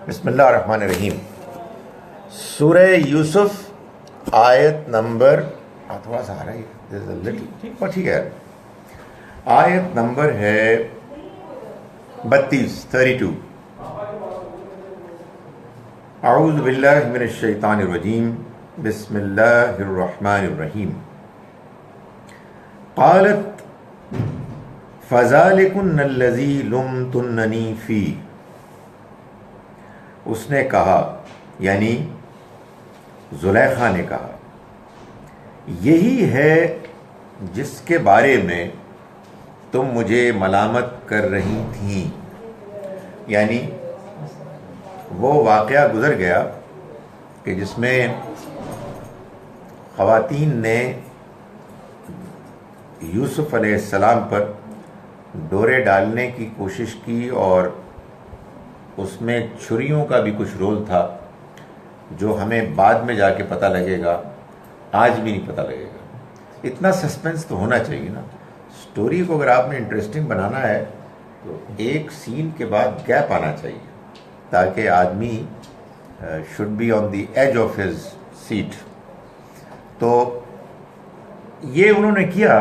بسم اللہ الرحمن الرحیم. سورہ یوسف آیت نمبر تھوڑا سا آ رہا ہے ٹھیک ہے. آیت نمبر ہے 32. اعوذ باللہ من الشیطان الرجیم. بسم اللہ الرحمن الرحیم. قالت فذلکن الذی لمتننی فیہ. اس نے کہا یعنی زلیخا نے کہا یہی ہے جس کے بارے میں تم مجھے ملامت کر رہی تھیں. یعنی وہ واقعہ گزر گیا کہ جس میں خواتین نے یوسف علیہ السلام پر ڈورے ڈالنے کی کوشش کی اور اس میں چھریوں کا بھی کچھ رول تھا جو ہمیں بعد میں جا کے پتہ لگے گا, آج بھی نہیں پتہ لگے گا. اتنا سسپینس تو ہونا چاہیے نا. سٹوری کو اگر آپ نے انٹرسٹنگ بنانا ہے تو ایک سین کے بعد گیپ آنا چاہیے تاکہ آدمی should be on the edge of his seat. تو یہ انہوں نے کیا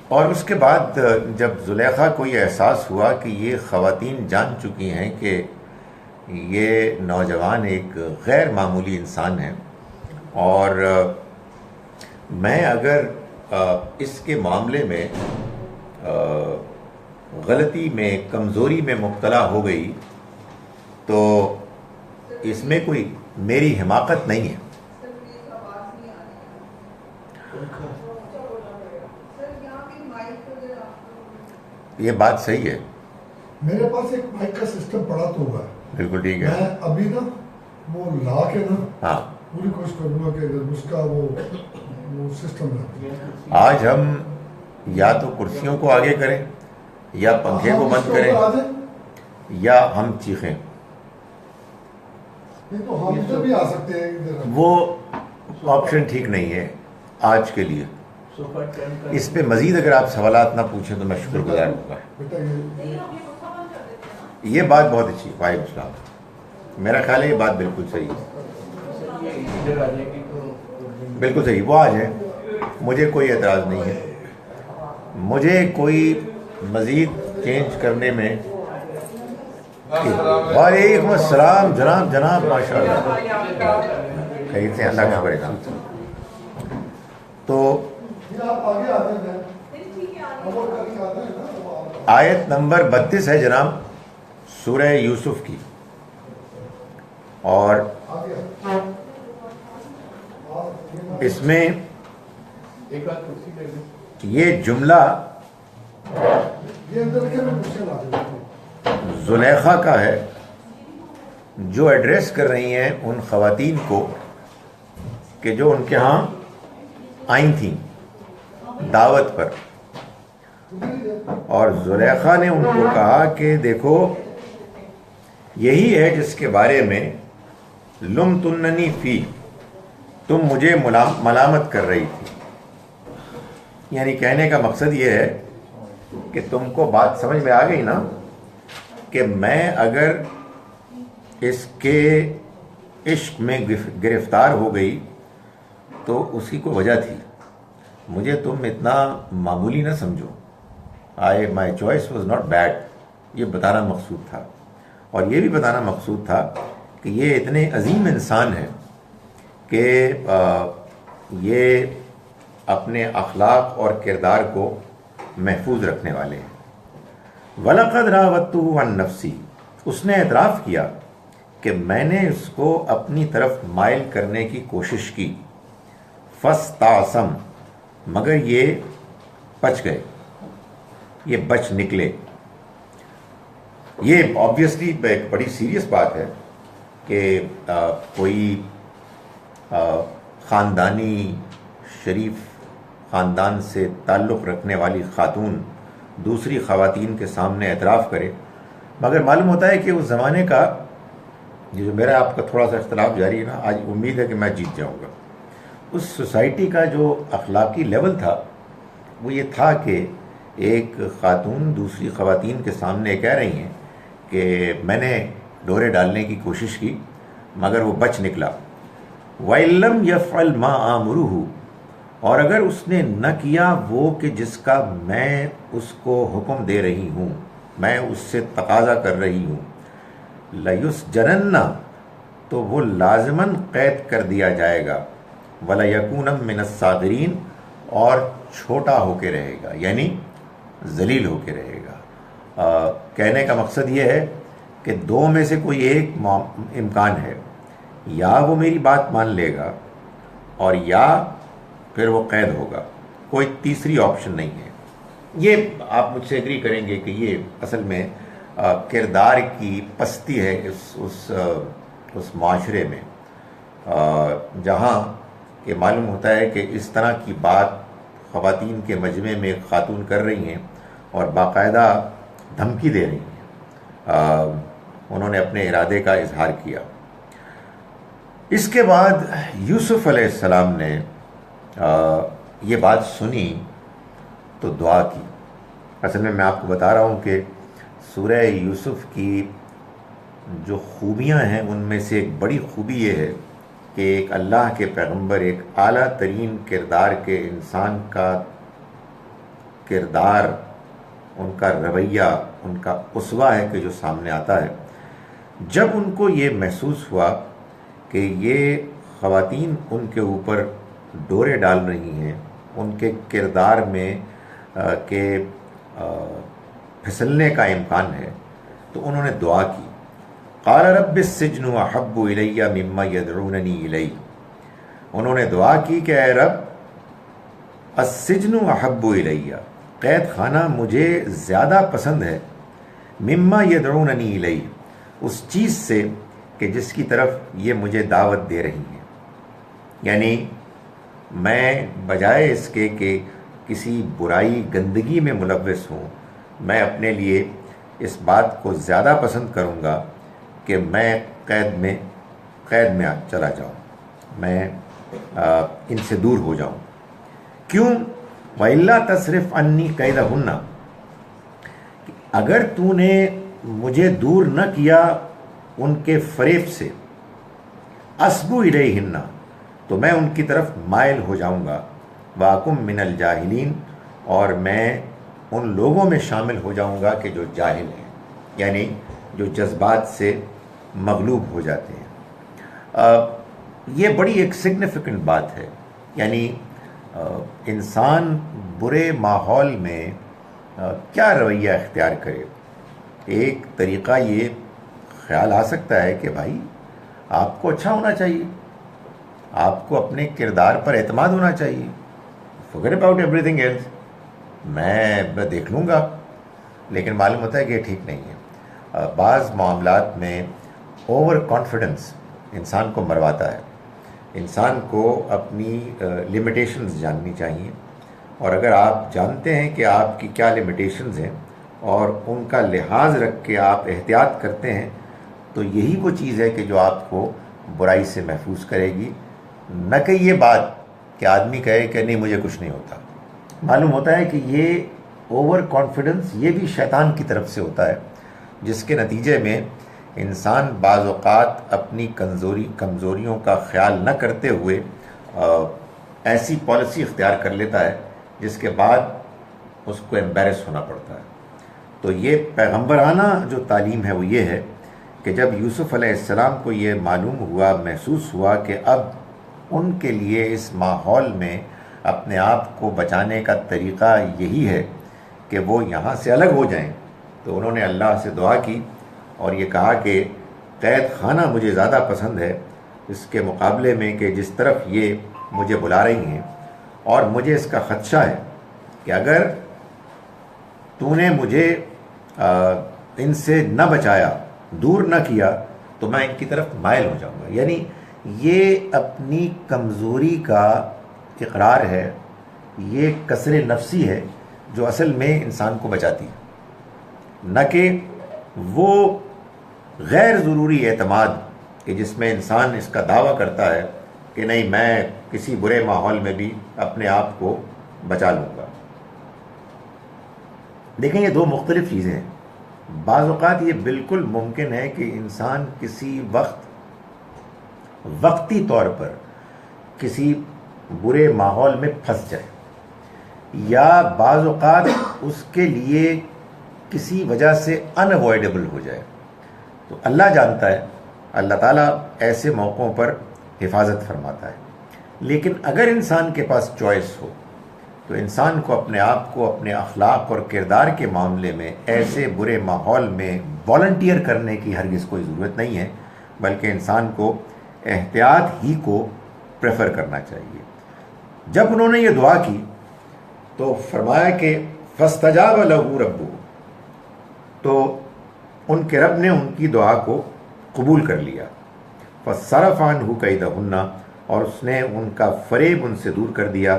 اور اس کے بعد جب زلیخا کو یہ احساس ہوا کہ یہ خواتین جان چکی ہیں کہ یہ نوجوان ایک غیر معمولی انسان ہیں اور میں اگر اس کے معاملے میں غلطی میں کمزوری میں مبتلا ہو گئی تو اس میں کوئی میری حماقت نہیں ہے. یہ بات صحیح ہے. میرے پاس ایک مائک کا سسٹم پڑا تو ہوا ہے. بالکل ٹھیک ہے. میں ابھی نا وہ لا کے نا ہاں پوری کوشش کروں گا کہ اس کا وہ سسٹم لا. آج ہم یا تو کرسیوں کو آگے کریں یا پنکھے کو بند کریں یا ہم چیخیں. تو ہم ادھر بھی آ سکتے ہیں. وہ آپشن ٹھیک نہیں ہے آج کے لیے. اس پہ مزید اگر آپ سوالات نہ پوچھیں تو میں شکر گزار ہوں گا. یہ بات بہت اچھی. وعلیکم السلام. میرا خیال ہے یہ بات بالکل صحیح ہے. بالکل صحیح. وہ آ جائیں, مجھے کوئی اعتراض نہیں ہے. مجھے کوئی مزید چینج کرنے میں. وعلیکم السلام جناب ماشاء اللہ. خیریت سے اللہ کا بڑے نام. تو آیت نمبر 32 ہے جناب سورہ یوسف کی. اور اس میں یہ جملہ زلیخا کا ہے جو ایڈریس کر رہی ہیں ان خواتین کو کہ جو ان کے ہاں آئی تھیں دعوت پر. اور زلیخا نے ان کو کہا کہ دیکھو یہی ہے جس کے بارے میں لمتننی فی, تم مجھے ملامت کر رہی تھی. یعنی کہنے کا مقصد یہ ہے کہ تم کو بات سمجھ میں آ گئی نا کہ میں اگر اس کے عشق میں گرفتار ہو گئی تو اس کی کوئی وجہ تھی. مجھے تم اتنا معمولی نہ سمجھو. My choice was not bad. یہ بتانا مقصود تھا. اور یہ بھی بتانا مقصود تھا کہ یہ اتنے عظیم انسان ہیں کہ یہ اپنے اخلاق اور کردار کو محفوظ رکھنے والے ہیں. وَلَقَدْ رَاوَدتُّهُ عَن نَفْسِهِ. اس نے اعتراف کیا کہ میں نے اس کو اپنی طرف مائل کرنے کی کوشش کی. فَاسْتَعْصَمَ. مگر یہ بچ گئے, یہ بچ نکلے. یہ آبویسلی ایک بڑی سیریس بات ہے کہ کوئی خاندانی شریف خاندان سے تعلق رکھنے والی خاتون دوسری خواتین کے سامنے اعتراف کرے. مگر معلوم ہوتا ہے کہ اس زمانے کا جو میرا آپ کا تھوڑا سا اختلاف جاری ہے نا, آج امید ہے کہ میں جیت جاؤں گا. اس سوسائٹی کا جو اخلاقی لیول تھا وہ یہ تھا کہ ایک خاتون دوسری خواتین کے سامنے کہہ رہی ہیں کہ میں نے ڈورے ڈالنے کی کوشش کی مگر وہ بچ نکلا. وَإِلَّمْ يَفْعَلْ مَا آمُرُهُ، اور اگر اس نے نہ کیا وہ کہ جس کا میں اس کو حکم دے رہی ہوں، میں اس سے تقاضا کر رہی ہوں، لَيُسْجَنَنَّ، تو وہ لازماً قید کر دیا جائے گا، وَلَيَكُونًا مِنَ الصَّاغِرِينَ، اور چھوٹا ہو کے رہے گا، یعنی ذلیل ہو کے رہے گا. کہنے کا مقصد یہ ہے کہ دو میں سے کوئی ایک امکان ہے، یا وہ میری بات مان لے گا اور یا پھر وہ قید ہوگا، کوئی تیسری آپشن نہیں ہے. یہ آپ مجھ سے ایگری کریں گے کہ یہ اصل میں کردار کی پستی ہے اس معاشرے میں، جہاں کہ معلوم ہوتا ہے کہ اس طرح کی بات خواتین کے مجمع میں ایک خاتون کر رہی ہیں اور باقاعدہ دھمکی دے رہی ہیں. انہوں نے اپنے ارادے کا اظہار کیا. اس کے بعد یوسف علیہ السلام نے یہ بات سنی تو دعا کی. اصل میں آپ کو بتا رہا ہوں کہ سورہ یوسف کی جو خوبیاں ہیں ان میں سے ایک بڑی خوبی یہ ہے کہ ایک اللہ کے پیغمبر، ایک اعلیٰ ترین کردار کے انسان کا کردار، ان کا رویہ، ان کا اسوہ ہے کہ جو سامنے آتا ہے. جب ان کو یہ محسوس ہوا کہ یہ خواتین ان کے اوپر ڈورے ڈال رہی ہیں، ان کے کردار میں کہ پھسلنے کا امکان ہے، تو انہوں نے دعا کی. قال رب السجن احب الی مما یدعوننی الیہ، انہوں نے دعا کی کہ اے رب السجن احب الی، قید خانہ مجھے زیادہ پسند ہے، مما یدعوننی الیہ، اس چیز سے کہ جس کی طرف یہ مجھے دعوت دے رہی ہیں. یعنی میں بجائے اس کے کہ کسی برائی گندگی میں ملوث ہوں، میں اپنے لیے اس بات کو زیادہ پسند کروں گا کہ میں قید میں چلا جاؤں، میں ان سے دور ہو جاؤں. کیوں؟ وَإِلَّا تَصْرِفْ عَنِّي كَيْدَهُنَّ، اگر تو نے مجھے دور نہ کیا ان کے فریب سے، اصبو الیہن، تو میں ان کی طرف مائل ہو جاؤں گا، واکم من الجاہلین، اور میں ان لوگوں میں شامل ہو جاؤں گا کہ جو جاہل ہیں، یعنی جو جذبات سے مغلوب ہو جاتے ہیں. یہ بڑی ایک سگنیفیکنٹ بات ہے. یعنی انسان برے ماحول میں کیا رویہ اختیار کرے. ایک طریقہ یہ خیال آ سکتا ہے کہ بھائی آپ کو اچھا ہونا چاہیے، آپ کو اپنے کردار پر اعتماد ہونا چاہیے، forget about everything else، میں دیکھ لوں گا. لیکن معلوم ہوتا ہے کہ یہ ٹھیک نہیں ہے. بعض معاملات میں اوور کانفیڈنس انسان کو مرواتا ہے. انسان کو اپنی لمیٹیشنز جاننی چاہیے، اور اگر آپ جانتے ہیں کہ آپ کی کیا لمیٹیشنز ہیں اور ان کا لحاظ رکھ کے آپ احتیاط کرتے ہیں، تو یہی وہ چیز ہے کہ جو آپ کو برائی سے محفوظ کرے گی. نہ کہ یہ بات کہ آدمی کہے کہ نہیں مجھے کچھ نہیں ہوتا. معلوم ہوتا ہے کہ یہ اوور کانفیڈنس یہ بھی شیطان کی طرف سے ہوتا ہے، جس کے نتیجے میں انسان بعض اوقات اپنی کمزوریوں کا خیال نہ کرتے ہوئے ایسی پالیسی اختیار کر لیتا ہے جس کے بعد اس کو ایمبیرس ہونا پڑتا ہے. تو یہ پیغمبرانہ جو تعلیم ہے وہ یہ ہے کہ جب یوسف علیہ السلام کو یہ معلوم ہوا، محسوس ہوا کہ اب ان کے لیے اس ماحول میں اپنے آپ کو بچانے کا طریقہ یہی ہے کہ وہ یہاں سے الگ ہو جائیں، تو انہوں نے اللہ سے دعا کی اور یہ کہا کہ قید خانہ مجھے زیادہ پسند ہے اس کے مقابلے میں کہ جس طرف یہ مجھے بلا رہی ہیں، اور مجھے اس کا خدشہ ہے کہ اگر تو نے مجھے ان سے نہ بچایا، دور نہ کیا، تو میں ان کی طرف مائل ہو جاؤں گا. یعنی یہ اپنی کمزوری کا اقرار ہے، یہ کسر نفسی ہے جو اصل میں انسان کو بچاتی ہے، نہ کہ وہ غیر ضروری اعتماد کہ جس میں انسان اس کا دعویٰ کرتا ہے کہ نہیں میں کسی برے ماحول میں بھی اپنے آپ کو بچا لوں گا. دیکھیں یہ دو مختلف چیزیں ہیں. بعض اوقات یہ بالکل ممکن ہے کہ انسان کسی وقت وقتی طور پر کسی برے ماحول میں پھنس جائے، یا بعض اوقات اس کے لیے کسی وجہ سے اناوائڈیبل ہو جائے، تو اللہ جانتا ہے، اللہ تعالیٰ ایسے موقعوں پر حفاظت فرماتا ہے۔ لیکن اگر انسان کے پاس چوائس ہو تو انسان کو اپنے آپ کو اپنے اخلاق اور کردار کے معاملے میں ایسے برے ماحول میں والنٹیئر کرنے کی ہرگز کوئی ضرورت نہیں ہے، بلکہ انسان کو احتیاط ہی کو پریفر کرنا چاہیے۔ جب انہوں نے یہ دعا کی تو فرمایا کہ فاستجاب لہ ربہ، تو ان کے رب نے ان کی دعا کو قبول کر لیا۔ فصرف عنہ کیدہن، اور اس نے ان کا فریب ان سے دور کر دیا۔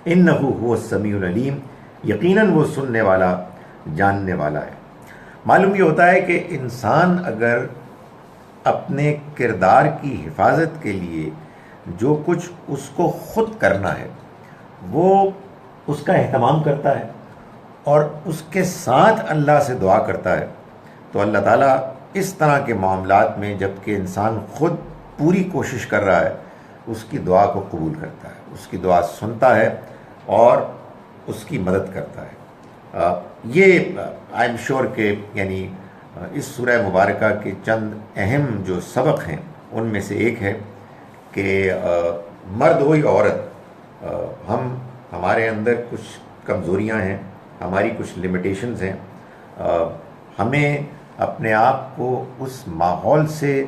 انہ هو السمیع العلیم، یقیناً وہ سننے والا جاننے والا ہے۔ معلوم یہ ہوتا ہے کہ انسان اگر اپنے کردار کی حفاظت کے لیے جو کچھ اس کو خود کرنا ہے وہ اس کا اہتمام کرتا ہے اور اس کے ساتھ اللہ سے دعا کرتا ہے، تو اللہ تعالیٰ اس طرح کے معاملات میں جب کہ انسان خود پوری کوشش کر رہا ہے اس کی دعا کو قبول کرتا ہے، اس کی دعا سنتا ہے اور اس کی مدد کرتا ہے۔ یہ آئی ایم شور کہ یعنی اس سورہ مبارکہ کے چند اہم جو سبق ہیں ان میں سے ایک ہے کہ مرد ہو یا عورت، ہمارے اندر کچھ کمزوریاں ہیں، ہماری کچھ لمیٹیشنز ہیں، ہمیں اپنے آپ کو اس ماحول سے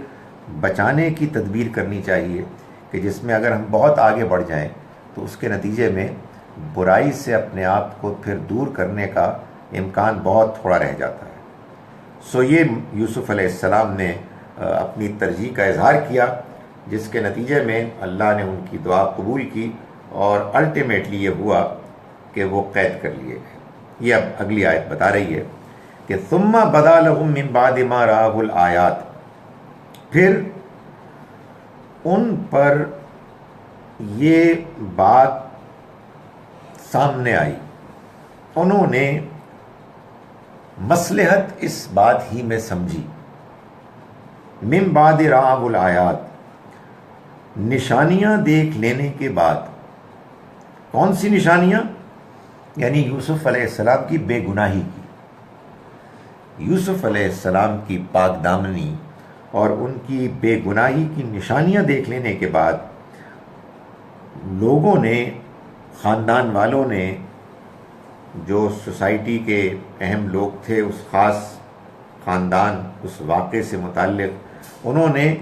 بچانے کی تدبیر کرنی چاہیے کہ جس میں اگر ہم بہت آگے بڑھ جائیں تو اس کے نتیجے میں برائی سے اپنے آپ کو پھر دور کرنے کا امکان بہت تھوڑا رہ جاتا ہے۔ سو یہ یوسف علیہ السلام نے اپنی ترجیح کا اظہار کیا، جس کے نتیجے میں اللہ نے ان کی دعا قبول کی اور الٹیمیٹلی یہ ہوا کہ وہ قید کر لیے گئے۔ یہ اب اگلی آیت بتا رہی ہے کہ ثم بدا لهم من بعد ما رأوا الآیات، پھر ان پر یہ بات سامنے آئی، انہوں نے مصلحت اس بات ہی میں سمجھی، من بعد رأوا الآیات، نشانیاں دیکھ لینے کے بعد۔ کون سی نشانیاں؟ یعنی یوسف علیہ السلام کی بے گناہی کی، یوسف علیہ السلام کی پاک دامنی اور ان کی بے گناہی کی نشانیاں دیکھ لینے کے بعد لوگوں نے، خاندان والوں نے، جو سوسائٹی کے اہم لوگ تھے اس خاص خاندان، اس واقعے سے متعلق، انہوں نے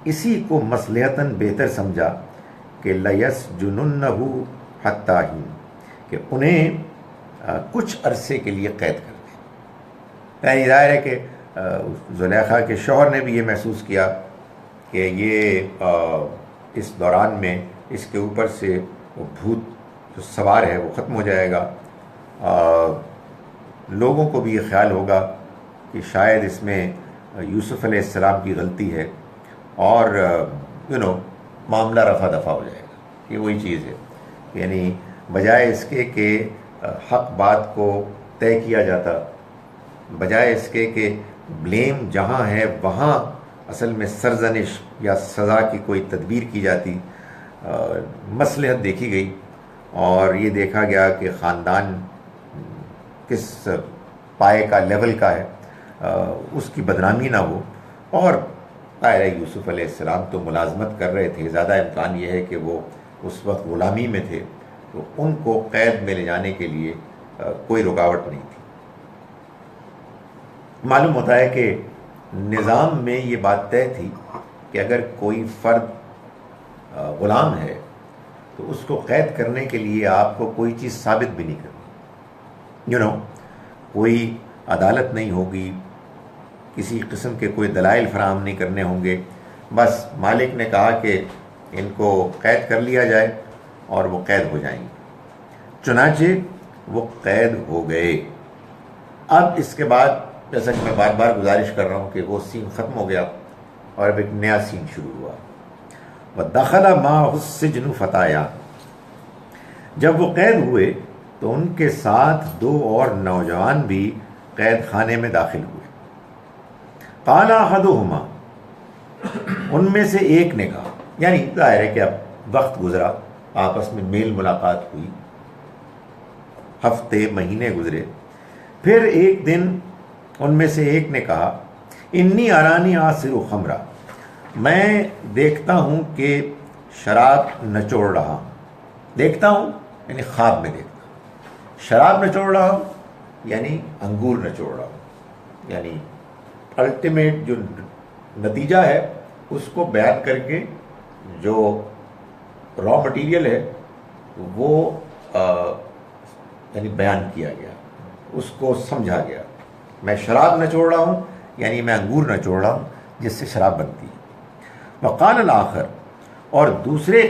اسی کو مصلحتاً بہتر سمجھا کہ لَيَسْجُنُنَّهُ حَتَّىٰ حِينٍ، کہ انہیں کچھ عرصے کے لیے قید کر دیں۔ یعنی ظاہر ہے کہ زلیخا کے شوہر نے بھی یہ محسوس کیا کہ یہ اس دوران میں اس کے اوپر سے وہ بھوت جو سوار ہے وہ ختم ہو جائے گا، لوگوں کو بھی یہ خیال ہوگا کہ شاید اس میں یوسف علیہ السلام کی غلطی ہے، اور معاملہ رفع دفع ہو جائے گا۔ یہ وہی چیز ہے، یعنی بجائے اس کے کہ حق بات کو طے کیا جاتا، بجائے اس کے کہ بلیم جہاں ہے وہاں اصل میں سرزنش یا سزا کی کوئی تدبیر کی جاتی، مصلحت دیکھی گئی اور یہ دیکھا گیا کہ خاندان کس پائے کا لیول کا ہے، اس کی بدنامی نہ ہو۔ اور ظاہر ہے یوسف علیہ السلام تو ملازمت کر رہے تھے، زیادہ امکان یہ ہے کہ وہ اس وقت غلامی میں تھے، تو ان کو قید میں لے جانے کے لیے کوئی رکاوٹ نہیں تھی۔ معلوم ہوتا ہے کہ نظام میں یہ بات طے تھی کہ اگر کوئی فرد غلام ہے تو اس کو قید کرنے کے لیے آپ کو کوئی چیز ثابت بھی نہیں کرنی، کوئی عدالت نہیں ہوگی، کسی قسم کے کوئی دلائل فراہم نہیں کرنے ہوں گے، بس مالک نے کہا کہ ان کو قید کر لیا جائے اور وہ قید ہو جائیں گے۔ چنانچہ وہ قید ہو گئے۔ اب اس کے بعد جیسا کہ میں بار بار گزارش کر رہا ہوں کہ وہ سین ختم ہو گیا اور اب ایک نیا سین شروع ہوا۔ وَدَخَلَ مَعَهُ السِّجْنُ فَتَایَانِ، جب وہ قید ہوئے تو ان کے ساتھ دو اور نوجوان بھی قید خانے میں داخل ہوئے. قال احدہما، ان میں سے ایک نے کہا، یعنی ظاہر ہے کہ اب وقت گزرا، آپس میں میل ملاقات ہوئی، ہفتے مہینے گزرے. پھر ایک دن ان میں سے ایک نے کہا انی ارانی آصر خمرہ، میں دیکھتا ہوں کہ شراب نچوڑ رہا ہوں. دیکھتا ہوں یعنی خواب میں دیکھتا ہوں. شراب نچوڑ رہا ہوں یعنی انگور نچوڑ رہا ہوں. یعنی الٹیمیٹ جو نتیجہ ہے اس کو بیان کر کے جو را مٹیریل ہے وہ یعنی بیان کیا گیا، اس کو سمجھا گیا. میں شراب نچوڑ رہا ہوں یعنی میں انگور نچوڑ رہا ہوں جس سے شراب بنتی ہے. وقال الاخر، اور دوسرے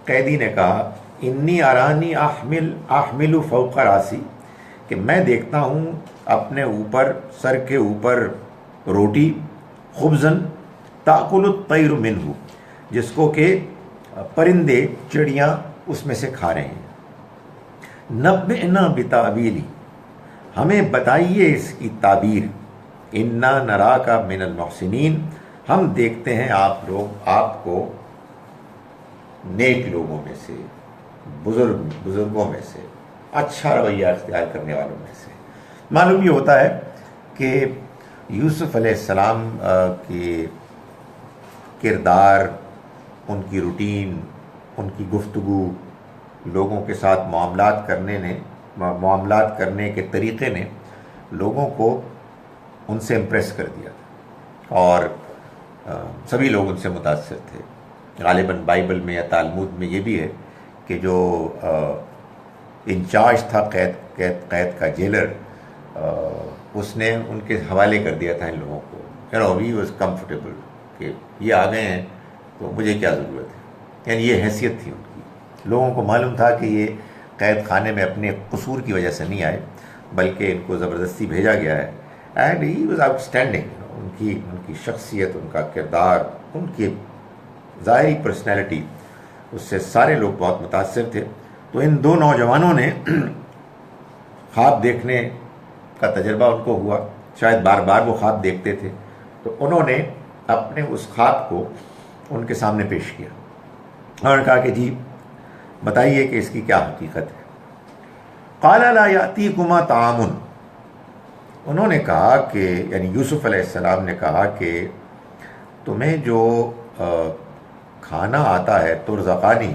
قیدی نے کہا انی ارانی احمل فوق راسی، کہ میں دیکھتا ہوں اپنے اوپر، سر کے اوپر روٹی، خبزن تاکل الطیر منہ، جس کو کہ پرندے چڑیاں اس میں سے کھا رہے ہیں. نبئنا بتاویلی، ہمیں بتائیے اس کی تعبیر. انا نراک من المحسنین، ہم دیکھتے ہیں آپ کو نیک لوگوں میں سے، بزرگوں میں سے، اچھا رویہ اختیار کرنے والوں میں سے. معلوم یہ ہوتا ہے کہ یوسف علیہ السلام کے کردار، ان کی روٹین، ان کی گفتگو، لوگوں کے ساتھ معاملات کرنے کے طریقے نے لوگوں کو ان سے امپریس کر دیا اور سبھی لوگ ان سے متاثر تھے. غالباً بائبل میں یا تالمود میں یہ بھی ہے کہ جو انچارج تھا قید کا جیلر، اس نے ان کے حوالے کر دیا تھا ان لوگوں کو. ہی واز کمفرٹیبل کہ یہ آ گئے ہیں تو مجھے کیا ضرورت ہے. یعنی یہ حیثیت تھی ان کی. لوگوں کو معلوم تھا کہ یہ قید خانے میں اپنے قصور کی وجہ سے نہیں آئے بلکہ ان کو زبردستی بھیجا گیا ہے. And he was outstanding. ان کی شخصیت، ان کا کردار، ان کی ظاہری پرسنالٹی، اس سے سارے لوگ بہت متاثر تھے. تو ان دو نوجوانوں نے خواب دیکھنے کا تجربہ ان کو ہوا، شاید بار بار وہ خواب دیکھتے تھے، تو انہوں نے اپنے اس خواب کو ان کے سامنے پیش کیا اور کہا کہ جی بتائیے کہ اس کی کیا حقیقت ہے. قال لا یأتیکما طعام، انہوں نے کہا کہ یعنی یوسف علیہ السلام نے کہا کہ تمہیں جو کھانا آتا ہے، ترزقانی،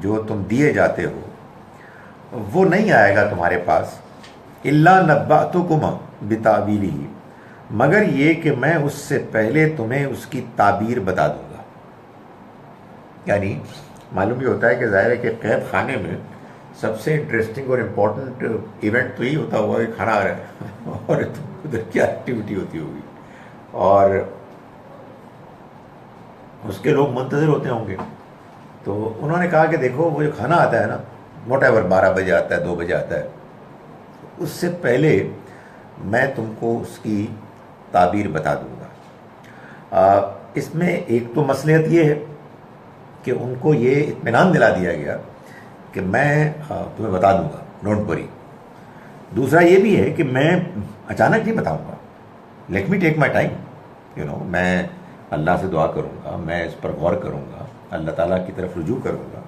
جو تم دیے جاتے ہو، وہ نہیں آئے گا تمہارے پاس. الا نبأتکما بتاویلہ، مگر یہ کہ میں اس سے پہلے تمہیں اس کی تعبیر بتا دوں گا. یعنی معلوم یہ ہوتا ہے کہ ظاہر ہے کہ قید خانے میں سب سے انٹرسٹنگ اور امپورٹنٹ ایونٹ تو ہی ہوتا ہوا کہ کھانا آ رہا ہے اور ادھر کیا ایکٹیویٹی ہوتی ہوگی اور اس کے لوگ منتظر ہوتے ہوں گے. تو انہوں نے کہا کہ دیکھو وہ جو کھانا آتا ہے نا، واٹ ایور 12 بجے آتا ہے، 2 بجے آتا ہے، اس سے پہلے میں تم کو اس کی تعبیر بتا دوں گا. اس میں ایک تو مصلحت یہ ہے کہ ان کو یہ اطمینان دلا دیا گیا کہ میں تمہیں بتا دوں گا، ڈونٹ وری. دوسرا یہ بھی ہے کہ میں اچانک نہیں بتاؤں گا، let me take my time. میں اللہ سے دعا کروں گا، میں اس پر غور کروں گا، اللہ تعالیٰ کی طرف رجوع کروں گا.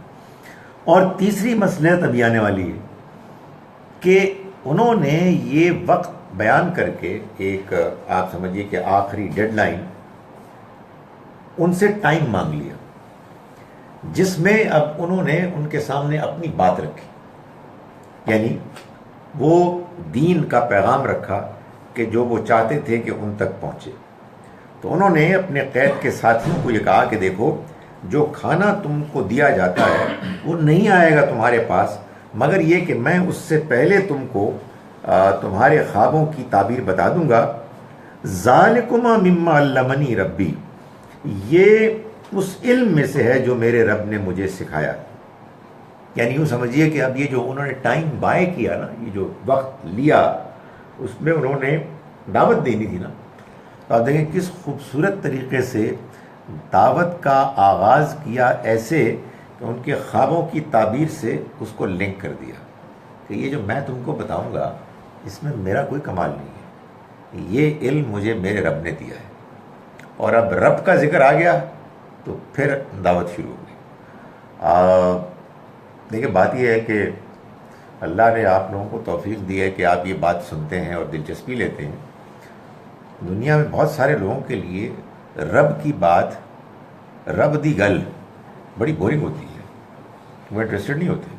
اور تیسری مصلحت ابھی آنے والی ہے کہ انہوں نے یہ وقت بیان کر کے ایک آپ سمجھیے کہ آخری ڈیڈ لائن ان سے ٹائم مانگ لیا، جس میں اب انہوں نے ان کے سامنے اپنی بات رکھی. یعنی وہ دین کا پیغام رکھا کہ جو وہ چاہتے تھے کہ ان تک پہنچے. تو انہوں نے اپنے قید کے ساتھیوں کو یہ کہا کہ دیکھو جو کھانا تم کو دیا جاتا ہے وہ نہیں آئے گا تمہارے پاس، مگر یہ کہ میں اس سے پہلے تم کو تمہارے خوابوں کی تعبیر بتا دوں گا. ذالکما مما علمنی ربی، یہ اس علم میں سے ہے جو میرے رب نے مجھے سکھایا. یعنی یوں سمجھیے کہ اب یہ جو انہوں نے ٹائم بائے کیا نا، یہ جو وقت لیا، اس میں انہوں نے دعوت دینی تھی نا. تو آپ دیکھیں کس خوبصورت طریقے سے دعوت کا آغاز کیا، ایسے کہ ان کے خوابوں کی تعبیر سے اس کو لنک کر دیا کہ یہ جو میں تم کو بتاؤں گا اس میں میرا کوئی کمال نہیں ہے، یہ علم مجھے میرے رب نے دیا ہے، اور اب رب کا ذکر آ گیا تو پھر دعوت شروع ہو گئی۔ دیکھیں بات یہ ہے کہ اللہ نے آپ لوگوں کو توفیق دی ہے کہ آپ یہ بات سنتے ہیں اور دلچسپی لیتے ہیں۔ دنیا میں بہت سارے لوگوں کے لیے رب کی بات، رب دی گل بڑی بورنگ ہوتی ہے، وہ انٹرسٹڈ نہیں ہوتے،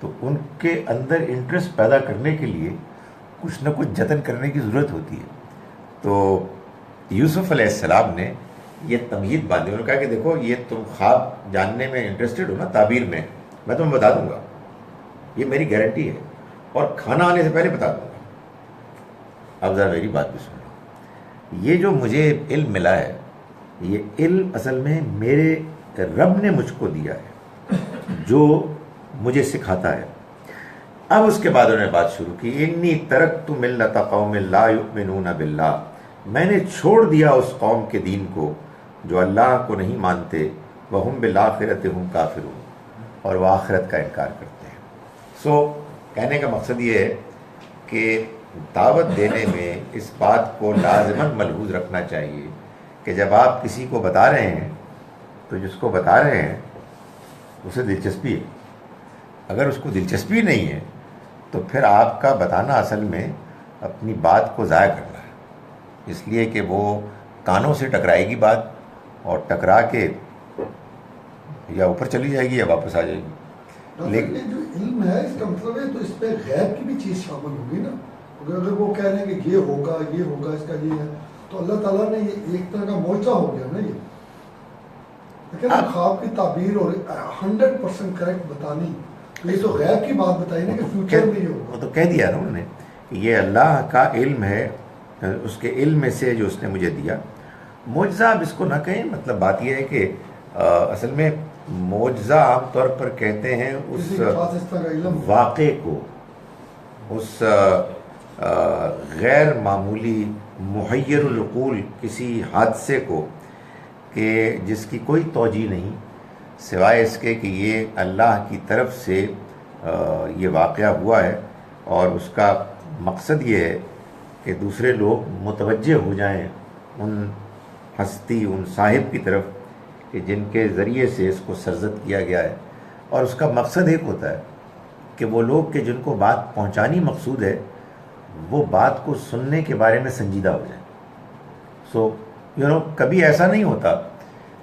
تو ان کے اندر انٹرسٹ پیدا کرنے کے لیے کچھ نہ کچھ جتن کرنے کی ضرورت ہوتی ہے۔ تو یوسف علیہ السلام نے یہ تمہید باندھی، انہوں نے کہا کہ دیکھو یہ تم خواب جاننے میں انٹرسٹڈ ہو نا، تعبیر میں تمہیں بتا دوں گا، یہ میری گارنٹی ہے، اور کھانا آنے سے پہلے بتا دوں گا۔ اب ذرا میری بات بھی سن لو، یہ جو مجھے علم ملا ہے، یہ علم اصل میں میرے رب نے مجھ کو دیا ہے، جو مجھے سکھاتا ہے۔ اب اس کے بعد انہوں نے بات شروع کی، انی ترکت ملت قوم لا یؤمنون باللہ، میں نے چھوڑ دیا اس قوم کے دین کو جو اللہ کو نہیں مانتے، وہم بالآخرۃ ہم کافرون، اور وہ آخرت کا انکار کرتے ہیں۔ سو کہنے کا مقصد یہ ہے کہ دعوت دینے میں اس بات کو لازماً ملحوظ رکھنا چاہیے کہ جب آپ کسی کو بتا رہے ہیں تو جس کو بتا رہے ہیں اسے دلچسپی ہے، اگر اس کو دلچسپی نہیں ہے تو پھر آپ کا بتانا اصل میں اپنی بات کو ضائع کرنا ہے، اس لیے کہ وہ کانوں سے ٹکرائے گی بات، اور ٹکرا کے یا اوپر چلی جائے گی یا واپس آ جائے گی۔ لیکن جو علم ہے اس کا مطلب ہے تو اس پہ غیب کی بھی چیز شامل ہوگی نا، اگر وہ کہہ رہے ہیں کہ یہ ہوگا یہ ہوگا، اس کا یہ ہے، تو اللہ تعالیٰ نے یہ ایک طرح کا معجزہ ہو گیا نا یہ، لیکن خواب کی تعبیر اور 100% کریکٹ بتانی، تو یہ تو غیب کی بات بتائی نا کہ فیوچر میں یہ ہوگا۔ وہ تو کہہ دیا نا انہوں نے کہ یہ اللہ کا علم ہے، اس کے علم میں سے جو اس نے مجھے دیا۔ معجزہ اب اس کو نہ کہیں، مطلب بات یہ ہے کہ اصل میں معجزہ عام طور پر کہتے ہیں اس واقعے کو، اس غیر معمولی محیر العقول کسی حادثے کو کہ جس کی کوئی توجیہ نہیں سوائے اس کے کہ یہ اللہ کی طرف سے یہ واقعہ ہوا ہے، اور اس کا مقصد یہ ہے کہ دوسرے لوگ متوجہ ہو جائیں ان ہستی، ان صاحب کی طرف کہ جن کے ذریعے سے اس کو سرزد کیا گیا ہے، اور اس کا مقصد ایک ہوتا ہے کہ وہ لوگ کہ جن کو بات پہنچانی مقصود ہے وہ بات کو سننے کے بارے میں سنجیدہ ہو جائیں۔ سو کبھی ایسا نہیں ہوتا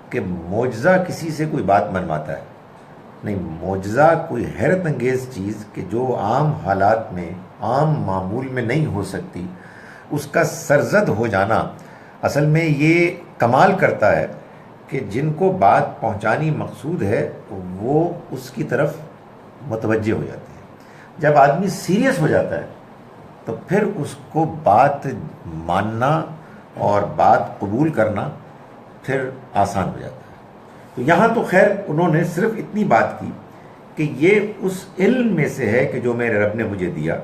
کہ معجزہ کسی سے کوئی بات منواتا ہے، نہیں، معجزہ کوئی حیرت انگیز چیز کہ جو عام حالات میں، عام معمول میں نہیں ہو سکتی، اس کا سرزد ہو جانا اصل میں یہ کمال کرتا ہے کہ جن کو بات پہنچانی مقصود ہے وہ اس کی طرف متوجہ ہو جاتے ہیں۔ جب آدمی سیریس ہو جاتا ہے تو پھر اس کو بات ماننا اور بات قبول کرنا پھر آسان ہو جاتا ہے۔ تو یہاں تو خیر انہوں نے صرف اتنی بات کی کہ یہ اس علم میں سے ہے کہ جو میرے رب نے مجھے دیا،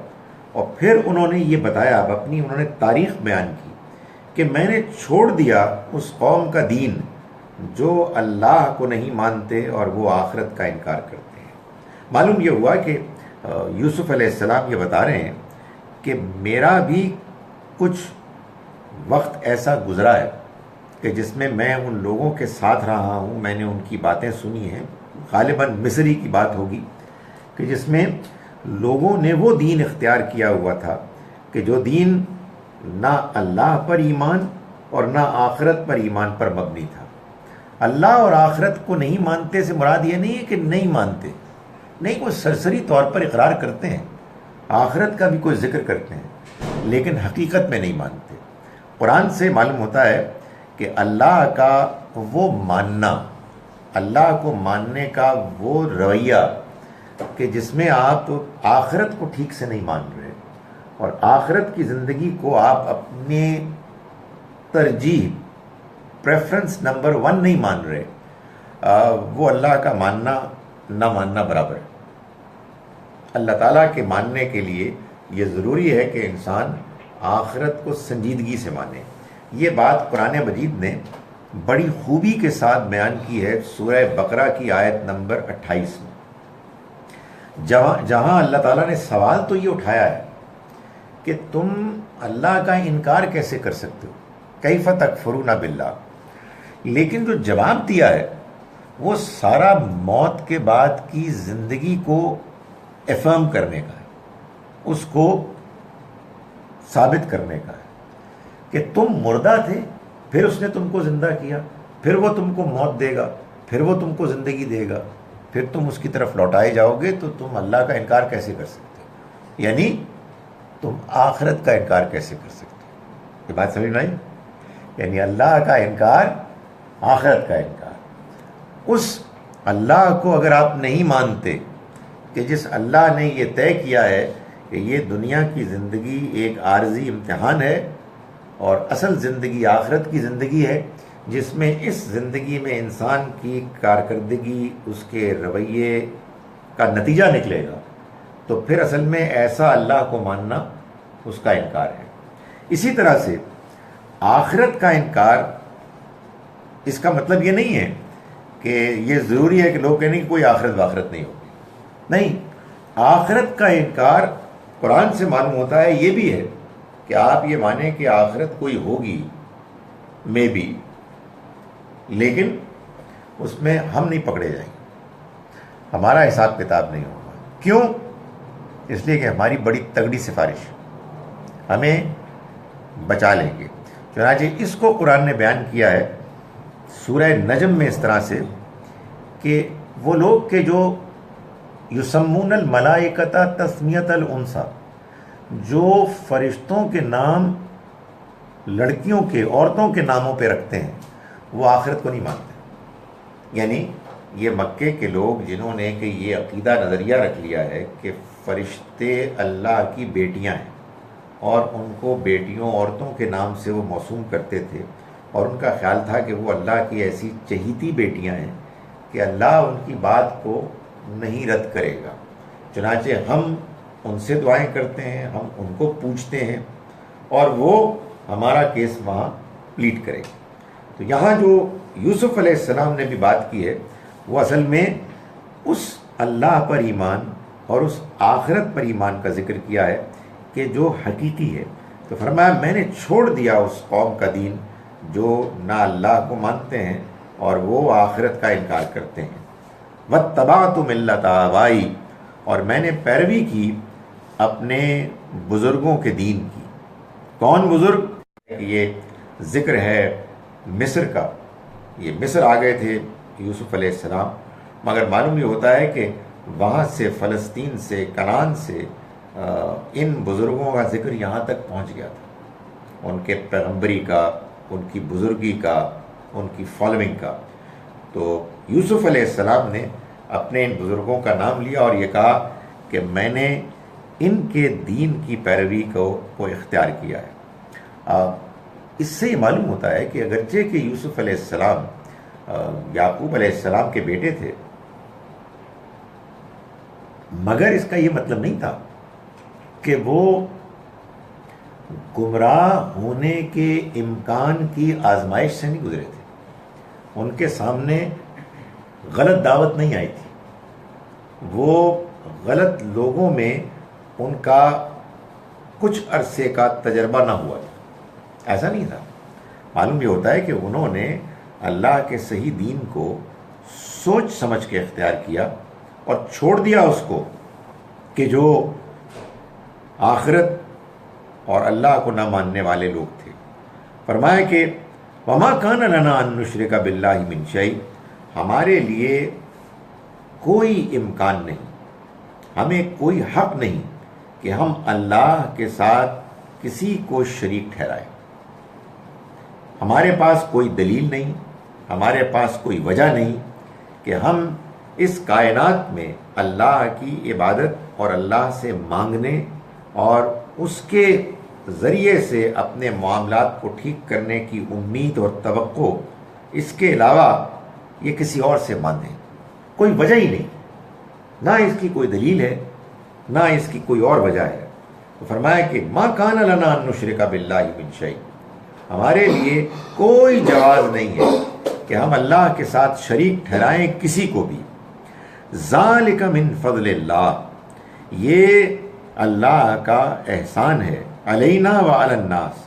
اور پھر انہوں نے یہ بتایا، اب اپنی انہوں نے تاریخ بیان کی کہ میں نے چھوڑ دیا اس قوم کا دین جو اللہ کو نہیں مانتے اور وہ آخرت کا انکار کرتے ہیں۔ معلوم یہ ہوا کہ یوسف علیہ السلام یہ بتا رہے ہیں کہ میرا بھی کچھ وقت ایسا گزرا ہے کہ جس میں میں ان لوگوں کے ساتھ رہا ہوں، میں نے ان کی باتیں سنی ہیں، غالباً مصری کی بات ہوگی، کہ جس میں لوگوں نے وہ دین اختیار کیا ہوا تھا کہ جو دین نہ اللہ پر ایمان اور نہ آخرت پر ایمان پر مبنی تھا۔ اللہ اور آخرت کو نہیں مانتے سے مراد یہ نہیں ہے کہ نہیں مانتے، نہیں، کوئی سرسری طور پر اقرار کرتے ہیں، آخرت کا بھی کوئی ذکر کرتے ہیں، لیکن حقیقت میں نہیں مانتے۔ قرآن سے معلوم ہوتا ہے کہ اللہ کا وہ ماننا، اللہ کو ماننے کا وہ رویہ کہ جس میں آپ آخرت کو ٹھیک سے نہیں مان رہے اور آخرت کی زندگی کو آپ اپنے ترجیح، پریفرنس نمبر 1 نہیں مان رہے، وہ اللہ کا ماننا نہ ماننا برابر ہے۔ اللہ تعالیٰ کے ماننے کے لیے یہ ضروری ہے کہ انسان آخرت کو سنجیدگی سے مانے۔ یہ بات قرآن مجید نے بڑی خوبی کے ساتھ بیان کی ہے سورہ بقرہ کی آیت نمبر 28 میں، جہاں اللہ تعالیٰ نے سوال تو یہ اٹھایا ہے کہ تم اللہ کا انکار کیسے کر سکتے ہو، کیف تکفرون باللہ. لیکن جو جواب دیا ہے وہ سارا موت کے بعد کی زندگی کو افرم کرنے کا ہے، اس کو ثابت کرنے کا ہے کہ تم مردہ تھے، پھر اس نے تم کو زندہ کیا، پھر وہ تم کو موت دے گا، پھر وہ تم کو زندگی دے گا، پھر تم اس کی طرف لوٹائے جاؤ گے، تو تم اللہ کا انکار کیسے کر سکتے ہو؟ یعنی تم آخرت کا انکار کیسے کر سکتے ہو؟ یہ بات سمجھ میں آئی؟ یعنی اللہ کا انکار، آخرت کا انکار. اس اللہ کو اگر آپ نہیں مانتے کہ جس اللہ نے یہ طے کیا ہے کہ یہ دنیا کی زندگی ایک عارضی امتحان ہے اور اصل زندگی آخرت کی زندگی ہے، جس میں اس زندگی میں انسان کی کارکردگی، اس کے رویے کا نتیجہ نکلے گا، تو پھر اصل میں ایسا اللہ کو ماننا اس کا انکار ہے. اسی طرح سے آخرت کا انکار، اس کا مطلب یہ نہیں ہے کہ یہ ضروری ہے کہ لوگ کہیں کہ کوئی آخرت واخرت نہیں ہوگی. نہیں، آخرت کا انکار قرآن سے معلوم ہوتا ہے یہ بھی ہے کہ آپ یہ مانیں کہ آخرت کوئی ہوگی، میں بھی، لیکن اس میں ہم نہیں پکڑے جائیں گے، ہمارا حساب کتاب نہیں ہوگا. کیوں؟ اس لیے کہ ہماری بڑی تگڑی سفارش ہمیں بچا لیں گے. چنانچہ اس کو قرآن نے بیان کیا ہے سورہ نجم میں اس طرح سے کہ وہ لوگ کہ جو یسمون الملائکۃ تسمیۃ الانثیٰ، جو فرشتوں کے نام لڑکیوں کے، عورتوں کے ناموں پہ رکھتے ہیں، وہ آخرت کو نہیں مانتے. یعنی یہ مکے کے لوگ جنہوں نے کہ یہ عقیدہ نظریہ رکھ لیا ہے کہ فرشتے اللہ کی بیٹیاں ہیں اور ان کو بیٹیوں، عورتوں کے نام سے وہ موسوم کرتے تھے، اور ان کا خیال تھا کہ وہ اللہ کی ایسی چہیتی بیٹیاں ہیں کہ اللہ ان کی بات کو نہیں رد کرے گا. چنانچہ ہم ان سے دعائیں کرتے ہیں، ہم ان کو پوچھتے ہیں اور وہ ہمارا کیس وہاں پلیٹ کرے گا. تو یہاں جو یوسف علیہ السلام نے بھی بات کی ہے وہ اصل میں اس اللہ پر ایمان اور اس آخرت پر ایمان کا ذکر کیا ہے کہ جو حقیقی ہے. تو فرمایا میں نے چھوڑ دیا اس قوم کا دین جو نہ اللہ کو مانتے ہیں اور وہ آخرت کا انکار کرتے ہیں. واتبعت ملت آبائی، اور میں نے پیروی کی اپنے بزرگوں کے دین کی. کون بزرگ؟ یہ ذکر ہے مصر کا. یہ مصر آ گئے تھے یوسف علیہ السلام، مگر معلوم یہ ہوتا ہے کہ وہاں سے، فلسطین سے، کنعان سے ان بزرگوں کا ذکر یہاں تک پہنچ گیا تھا، ان کے پیغمبری کا، ان کی بزرگی کا، ان کی فالوئنگ کا. تو یوسف علیہ السلام نے اپنے ان بزرگوں کا نام لیا اور یہ کہا کہ میں نے ان کے دین کی پیروی کو اختیار کیا ہے. اس سے یہ معلوم ہوتا ہے کہ اگرچہ کہ یوسف علیہ السلام یعقوب علیہ السلام کے بیٹے تھے، مگر اس کا یہ مطلب نہیں تھا کہ وہ گمراہ ہونے کے امکان کی آزمائش سے نہیں گزرے تھے. ان کے سامنے غلط دعوت نہیں آئی تھی، وہ غلط لوگوں میں ان کا کچھ عرصے کا تجربہ نہ ہوا تھا، ایسا نہیں تھا. معلوم یہ ہوتا ہے کہ انہوں نے اللہ کے صحیح دین کو سوچ سمجھ کے اختیار کیا اور چھوڑ دیا اس کو کہ جو آخرت اور اللہ کو نہ ماننے والے لوگ تھے. فرمایا کہ وما کان لنا ان نشرک باللہ من شیء، ہمارے لیے کوئی امکان نہیں، ہمیں کوئی حق نہیں کہ ہم اللہ کے ساتھ کسی کو شریک ٹھہرائیں. ہمارے پاس کوئی دلیل نہیں، ہمارے پاس کوئی وجہ نہیں کہ ہم اس کائنات میں اللہ کی عبادت اور اللہ سے مانگنے اور اس کے ذریعے سے اپنے معاملات کو ٹھیک کرنے کی امید اور توقع، اس کے علاوہ یہ کسی اور سے مانیں. کوئی وجہ ہی نہیں، نہ اس کی کوئی دلیل ہے، نہ اس کی کوئی اور وجہ ہے. تو فرمایا کہ ما کان لنا ان نشرک باللہ من شیء، ہمارے لیے کوئی جواز نہیں ہے کہ ہم اللہ کے ساتھ شریک ٹھہرائیں کسی کو بھی. ذالک من فضل اللہ، یہ اللہ کا احسان ہے علینا و علی الناس،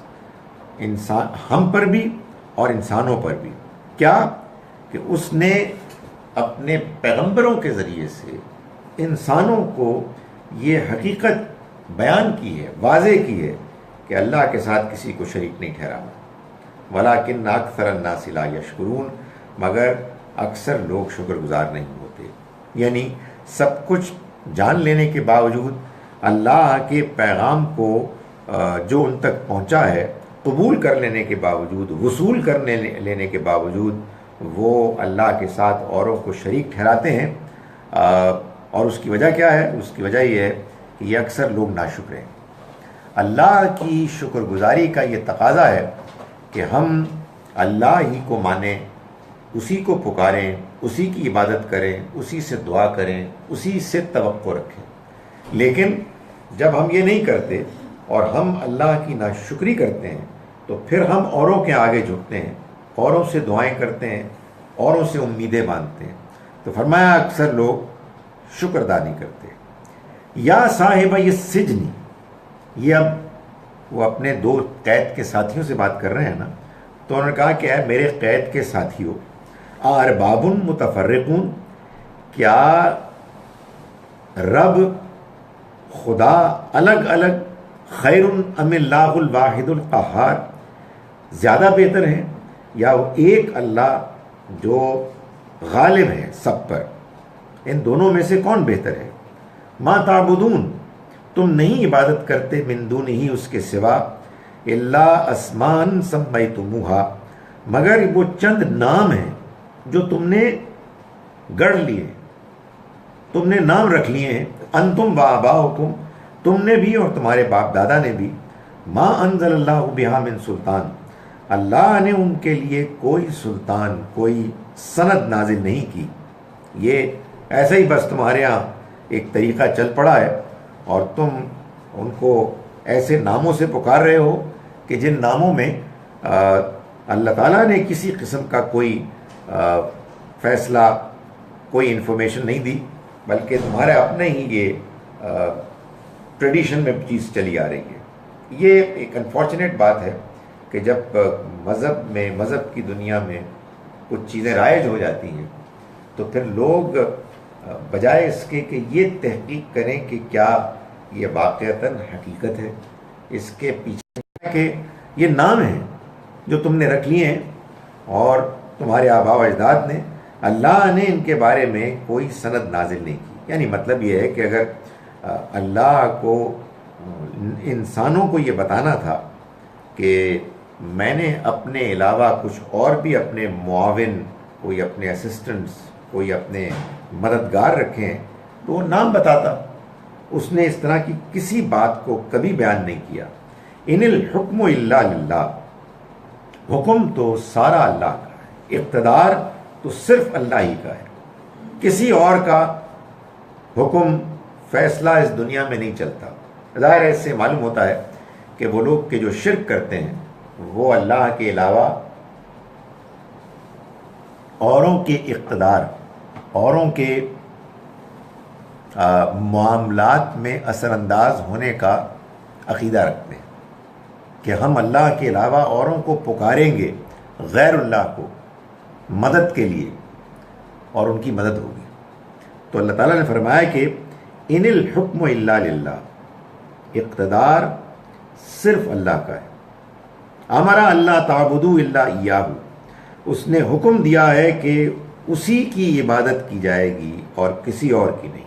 انسان ہم پر بھی اور انسانوں پر بھی، کیا کہ اس نے اپنے پیغمبروں کے ذریعے سے انسانوں کو یہ حقیقت بیان کی ہے، واضح کی ہے کہ اللہ کے ساتھ کسی کو شریک نہیں ٹھہرانا۔ وَلَٰكِنَّ أَكْثَرَ النَّاسِ لَا يَشْكُرُونَ، مگر اکثر لوگ شکر گزار نہیں ہوتے۔ یعنی سب کچھ جان لینے کے باوجود، اللہ کے پیغام کو جو ان تک پہنچا ہے قبول کر لینے کے باوجود، وصول کرنے لینے کے باوجود، وہ اللہ کے ساتھ اوروں کو شریک ٹھہراتے ہیں۔ اور اس کی وجہ کیا ہے؟ اس کی وجہ یہ ہے کہ یہ اکثر لوگ ناشکر ہیں۔ اللہ کی شکر گزاری کا یہ تقاضا ہے کہ ہم اللہ ہی کو مانیں، اسی کو پکاریں، اسی کی عبادت کریں، اسی سے دعا کریں، اسی سے توقع رکھیں۔ لیکن جب ہم یہ نہیں کرتے اور ہم اللہ کی ناشکری کرتے ہیں تو پھر ہم اوروں کے آگے جھکتے ہیں، اوروں سے دعائیں کرتے ہیں، اوروں سے امیدیں باندھتے ہیں۔ تو فرمایا اکثر لوگ شکر ادا نہیں کرتے۔ یا صاحب یہ سجنی، یہ اب وہ اپنے دو قید کے ساتھیوں سے بات کر رہے ہیں نا، تو انہوں نے کہا کہ اے میرے قید کے ساتھیوں، ارباب متفرقون، کیا رب خدا الگ الگ خیر ام اللہ الواحد القہار زیادہ بہتر ہیں، یا وہ ایک اللہ جو غالب ہے سب پر؟ ان دونوں میں سے کون بہتر ہے؟ ما تعبدون، تم نہیں عبادت کرتے من دون ہی اس کے سوا، الا اسمان سمیتموہا، مگر وہ چند نام ہیں جو تم نے گڑھ لیے، تم نے نام رکھ لیے ہیں، انتم و آباؤکم، تم نے بھی اور تمہارے باپ دادا نے بھی، ما انزل اللہ بہا من سلطان، اللہ نے ان کے لیے کوئی سلطان، کوئی سند نازل نہیں کی۔ یہ ایسا ہی بس تمہارے ہاں ایک طریقہ چل پڑا ہے اور تم ان کو ایسے ناموں سے پکار رہے ہو کہ جن ناموں میں اللہ تعالیٰ نے کسی قسم کا کوئی فیصلہ، کوئی انفارمیشن نہیں دی، بلکہ تمہارے اپنے ہی یہ ٹریڈیشن میں چیز چلی آ رہی ہے۔ یہ ایک انفارچونیٹ بات ہے کہ جب مذہب کی دنیا میں کچھ چیزیں رائج ہو جاتی ہیں تو پھر لوگ بجائے اس کے کہ یہ تحقیق کریں کہ کیا یہ واقعتاً حقیقت ہے، اس کے پیچھے کہ یہ نام ہیں جو تم نے رکھ لیے ہیں اور تمہارے آباء و اجداد نے، اللہ نے ان کے بارے میں کوئی سند نازل نہیں کی۔ یعنی مطلب یہ ہے کہ اگر اللہ کو انسانوں کو یہ بتانا تھا کہ میں نے اپنے علاوہ کچھ اور بھی اپنے معاون، کوئی اپنے اسسٹنٹس، کوئی اپنے مددگار رکھے ہیں تو وہ نام بتاتا۔ اس نے اس طرح کی کسی بات کو کبھی بیان نہیں کیا۔ ان الحکم الا للہ، حکم تو سارا اللہ کا ہے، اقتدار تو صرف اللہ ہی کا ہے، کسی اور کا حکم فیصلہ اس دنیا میں نہیں چلتا۔ ظاہر ہے اس سے معلوم ہوتا ہے کہ وہ لوگ کہ جو شرک کرتے ہیں وہ اللہ کے علاوہ اوروں کے اقتدار، اوروں کے معاملات میں اثر انداز ہونے کا عقیدہ رکھتے ہیں کہ ہم اللہ کے علاوہ اوروں کو پکاریں گے، غیر اللہ کو مدد کے لیے، اور ان کی مدد ہوگی۔ تو اللہ تعالیٰ نے فرمایا کہ ان الحکم الا للہ، اقتدار صرف اللہ کا ہے۔ امرا اللہ تعبدوا الا ایاہ، اس نے حکم دیا ہے کہ اسی کی عبادت کی جائے گی اور کسی اور کی نہیں،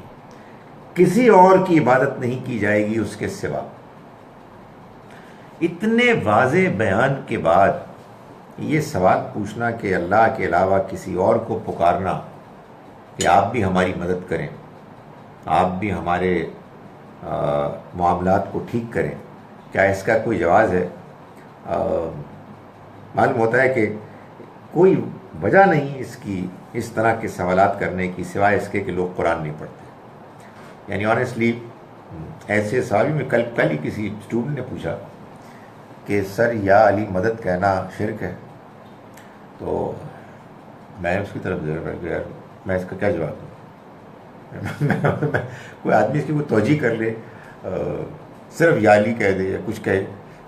کسی اور کی عبادت نہیں کی جائے گی اس کے سوا۔ اتنے واضح بیان کے بعد یہ سوال پوچھنا کہ اللہ کے علاوہ کسی اور کو پکارنا کہ آپ بھی ہماری مدد کریں، آپ بھی ہمارے معاملات کو ٹھیک کریں، کیا اس کا کوئی جواز ہے؟ معلوم ہوتا ہے کہ کوئی وجہ نہیں اس کی، اس طرح کے سوالات کرنے کی، سوائے اس کے کہ لوگ قرآن نہیں پڑھتے۔ یعنی آنیسٹلی ایسے سوال میں کل ہی کسی اسٹوڈنٹ نے پوچھا کہ سر یا علی مدد کہنا شرک ہے، تو میں اس کی طرف ضرور رکھ یار میں اس کا کیا جواب دوں؟ کوئی آدمی اس کی کوئی توجہ کر لے، صرف یا علی کہہ دے یا کچھ کہے،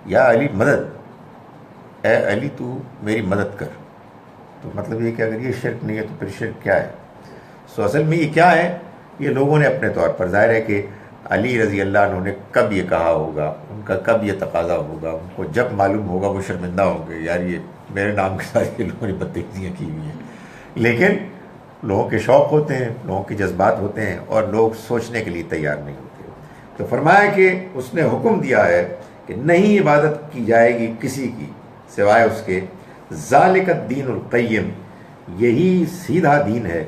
یا علی مدد، اے علی تو میری مدد کر، تو مطلب یہ کہ اگر یہ شرک نہیں ہے تو پھر شرک کیا ہے؟ سو اصل میں یہ کیا ہے؟ یہ لوگوں نے اپنے طور پر، ظاہر ہے کہ علی رضی اللہ عنہ نے کب یہ کہا ہوگا، ان کا کب یہ تقاضا ہوگا، ان کو جب معلوم ہوگا وہ شرمندہ ہوں گے، یار یہ میرے نام کے ساتھ یہ لوگوں نے بدتمیزیاں کی ہوئی ہیں. لیکن لوگوں کے شوق ہوتے ہیں، لوگوں کے جذبات ہوتے ہیں، اور لوگ سوچنے کے لیے تیار نہیں ہوتے. تو فرمایا کہ اس نے حکم دیا ہے کہ نہیں عبادت کی جائے گی کسی کی سوائے اس کے، ذالک الدین القیم، یہی سیدھا دین ہے،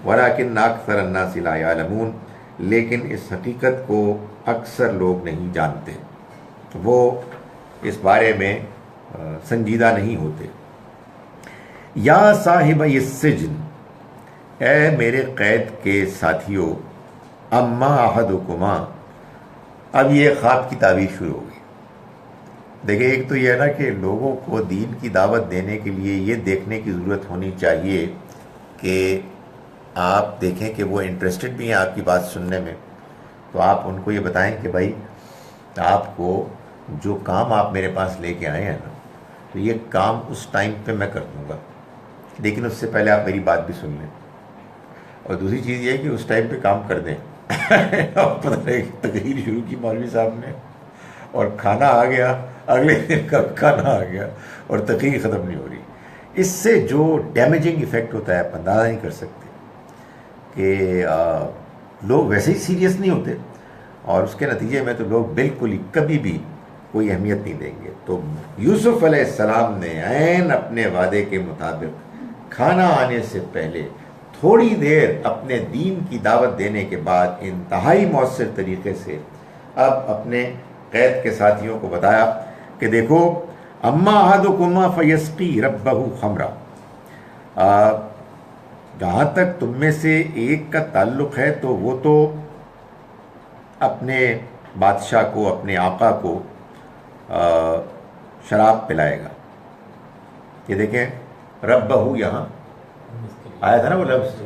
ولیکن اکثر الناس لا یعلمون، لیکن اس حقیقت کو اکثر لوگ نہیں جانتے، وہ اس بارے میں سنجیدہ نہیں ہوتے. یا صاحب السجن، اے میرے قید کے ساتھیوں، اما احدکما، اب یہ خواب کی تعبیر شروع ہو گئی. دیکھیں ایک تو یہ ہے نا کہ لوگوں کو دین کی دعوت دینے کے لیے یہ دیکھنے کی ضرورت ہونی چاہیے کہ آپ دیکھیں کہ وہ انٹرسٹڈ بھی ہیں آپ کی بات سننے میں، تو آپ ان کو یہ بتائیں کہ بھائی آپ کو جو کام آپ میرے پاس لے کے آئے ہیں نا، تو یہ کام اس ٹائم پہ میں کر دوں گا، لیکن اس سے پہلے آپ میری بات بھی سن لیں. اور دوسری چیز یہ ہے کہ اس ٹائم پہ کام کر دیں. اور پتہ نہیں تقریر شروع کی مولوی صاحب نے، اور کھانا آ گیا، اگلے دن کا کھانا آ گیا اور تقریر ختم نہیں ہو رہی. اس سے جو ڈیمیجنگ ایفیکٹ ہوتا ہے آپ اندازہ نہیں کر سکتے کہ لوگ ویسے ہی سیریس نہیں ہوتے، اور اس کے نتیجے میں تو لوگ بالکل ہی کبھی بھی کوئی اہمیت نہیں دیں گے. تو یوسف علیہ السلام نے عین اپنے وعدے کے مطابق کھانا آنے سے پہلے تھوڑی دیر اپنے دین کی دعوت دینے کے بعد انتہائی مؤثر طریقے سے اب اپنے قید کے ساتھیوں کو بتایا کہ دیکھو، اما احدکما فیسقی ربہ خمرا، جہاں تک تم میں سے ایک کا تعلق ہے تو وہ تو اپنے بادشاہ کو، اپنے آقا کو شراب پلائے گا. یہ دیکھیں ربہ، یہاں آیا تھا نا وہ لفظ،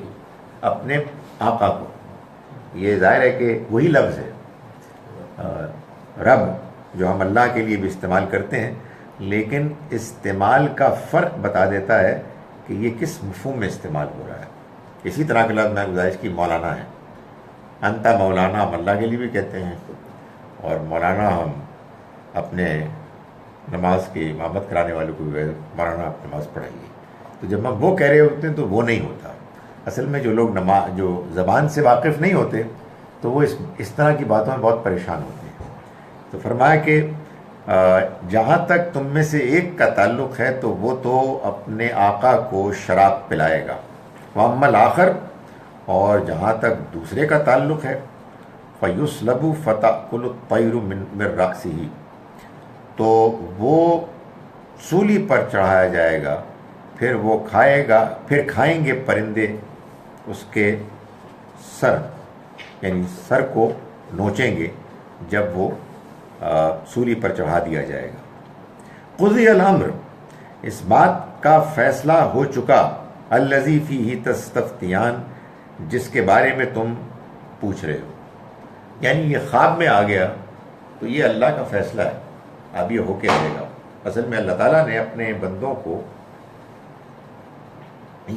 اپنے آقا کو. یہ ظاہر ہے کہ وہی لفظ ہے رب جو ہم اللہ کے لیے بھی استعمال کرتے ہیں، لیکن استعمال کا فرق بتا دیتا ہے کہ یہ کس مفہوم میں استعمال ہو رہا ہے. اسی طرح کا لفظ میں گزارش کی مولانا ہے، انتا مولانا ہم اللہ کے لیے بھی کہتے ہیں، اور مولانا ہم اپنے نماز کی امامت کرانے والوں کو بھی مولانا آپ نماز پڑھائیے. تو جب ہم وہ کہہ رہے ہوتے ہیں تو وہ نہیں ہوتا. اصل میں جو لوگ جو زبان سے واقف نہیں ہوتے تو وہ اس طرح کی باتوں میں بہت پریشان ہوتے ہیں. تو فرمایا کہ جہاں تک تم میں سے ایک کا تعلق ہے تو وہ تو اپنے آقا کو شراب پلائے گا. وَأَمَّا الْآخَرُ، اور جہاں تک دوسرے کا تعلق ہے، فَيُسْلَبُ فَتَأْكُلُ الطَّيْرُ مِنْ رَأْسِهِ، تو وہ سولی پر چڑھایا جائے گا، پھر وہ کھائے گا، پھر کھائیں گے پرندے اس کے سر، یعنی سر کو نوچیں گے جب وہ سولی پر چڑھا دیا جائے گا. قضی الامر، اس بات کا فیصلہ ہو چکا، الذی فیہ تستفتیان، جس کے بارے میں تم پوچھ رہے ہو. یعنی یہ خواب میں آ گیا تو یہ اللہ کا فیصلہ ہے، اب یہ ہو کے رہے گا. اصل میں اللہ تعالیٰ نے اپنے بندوں کو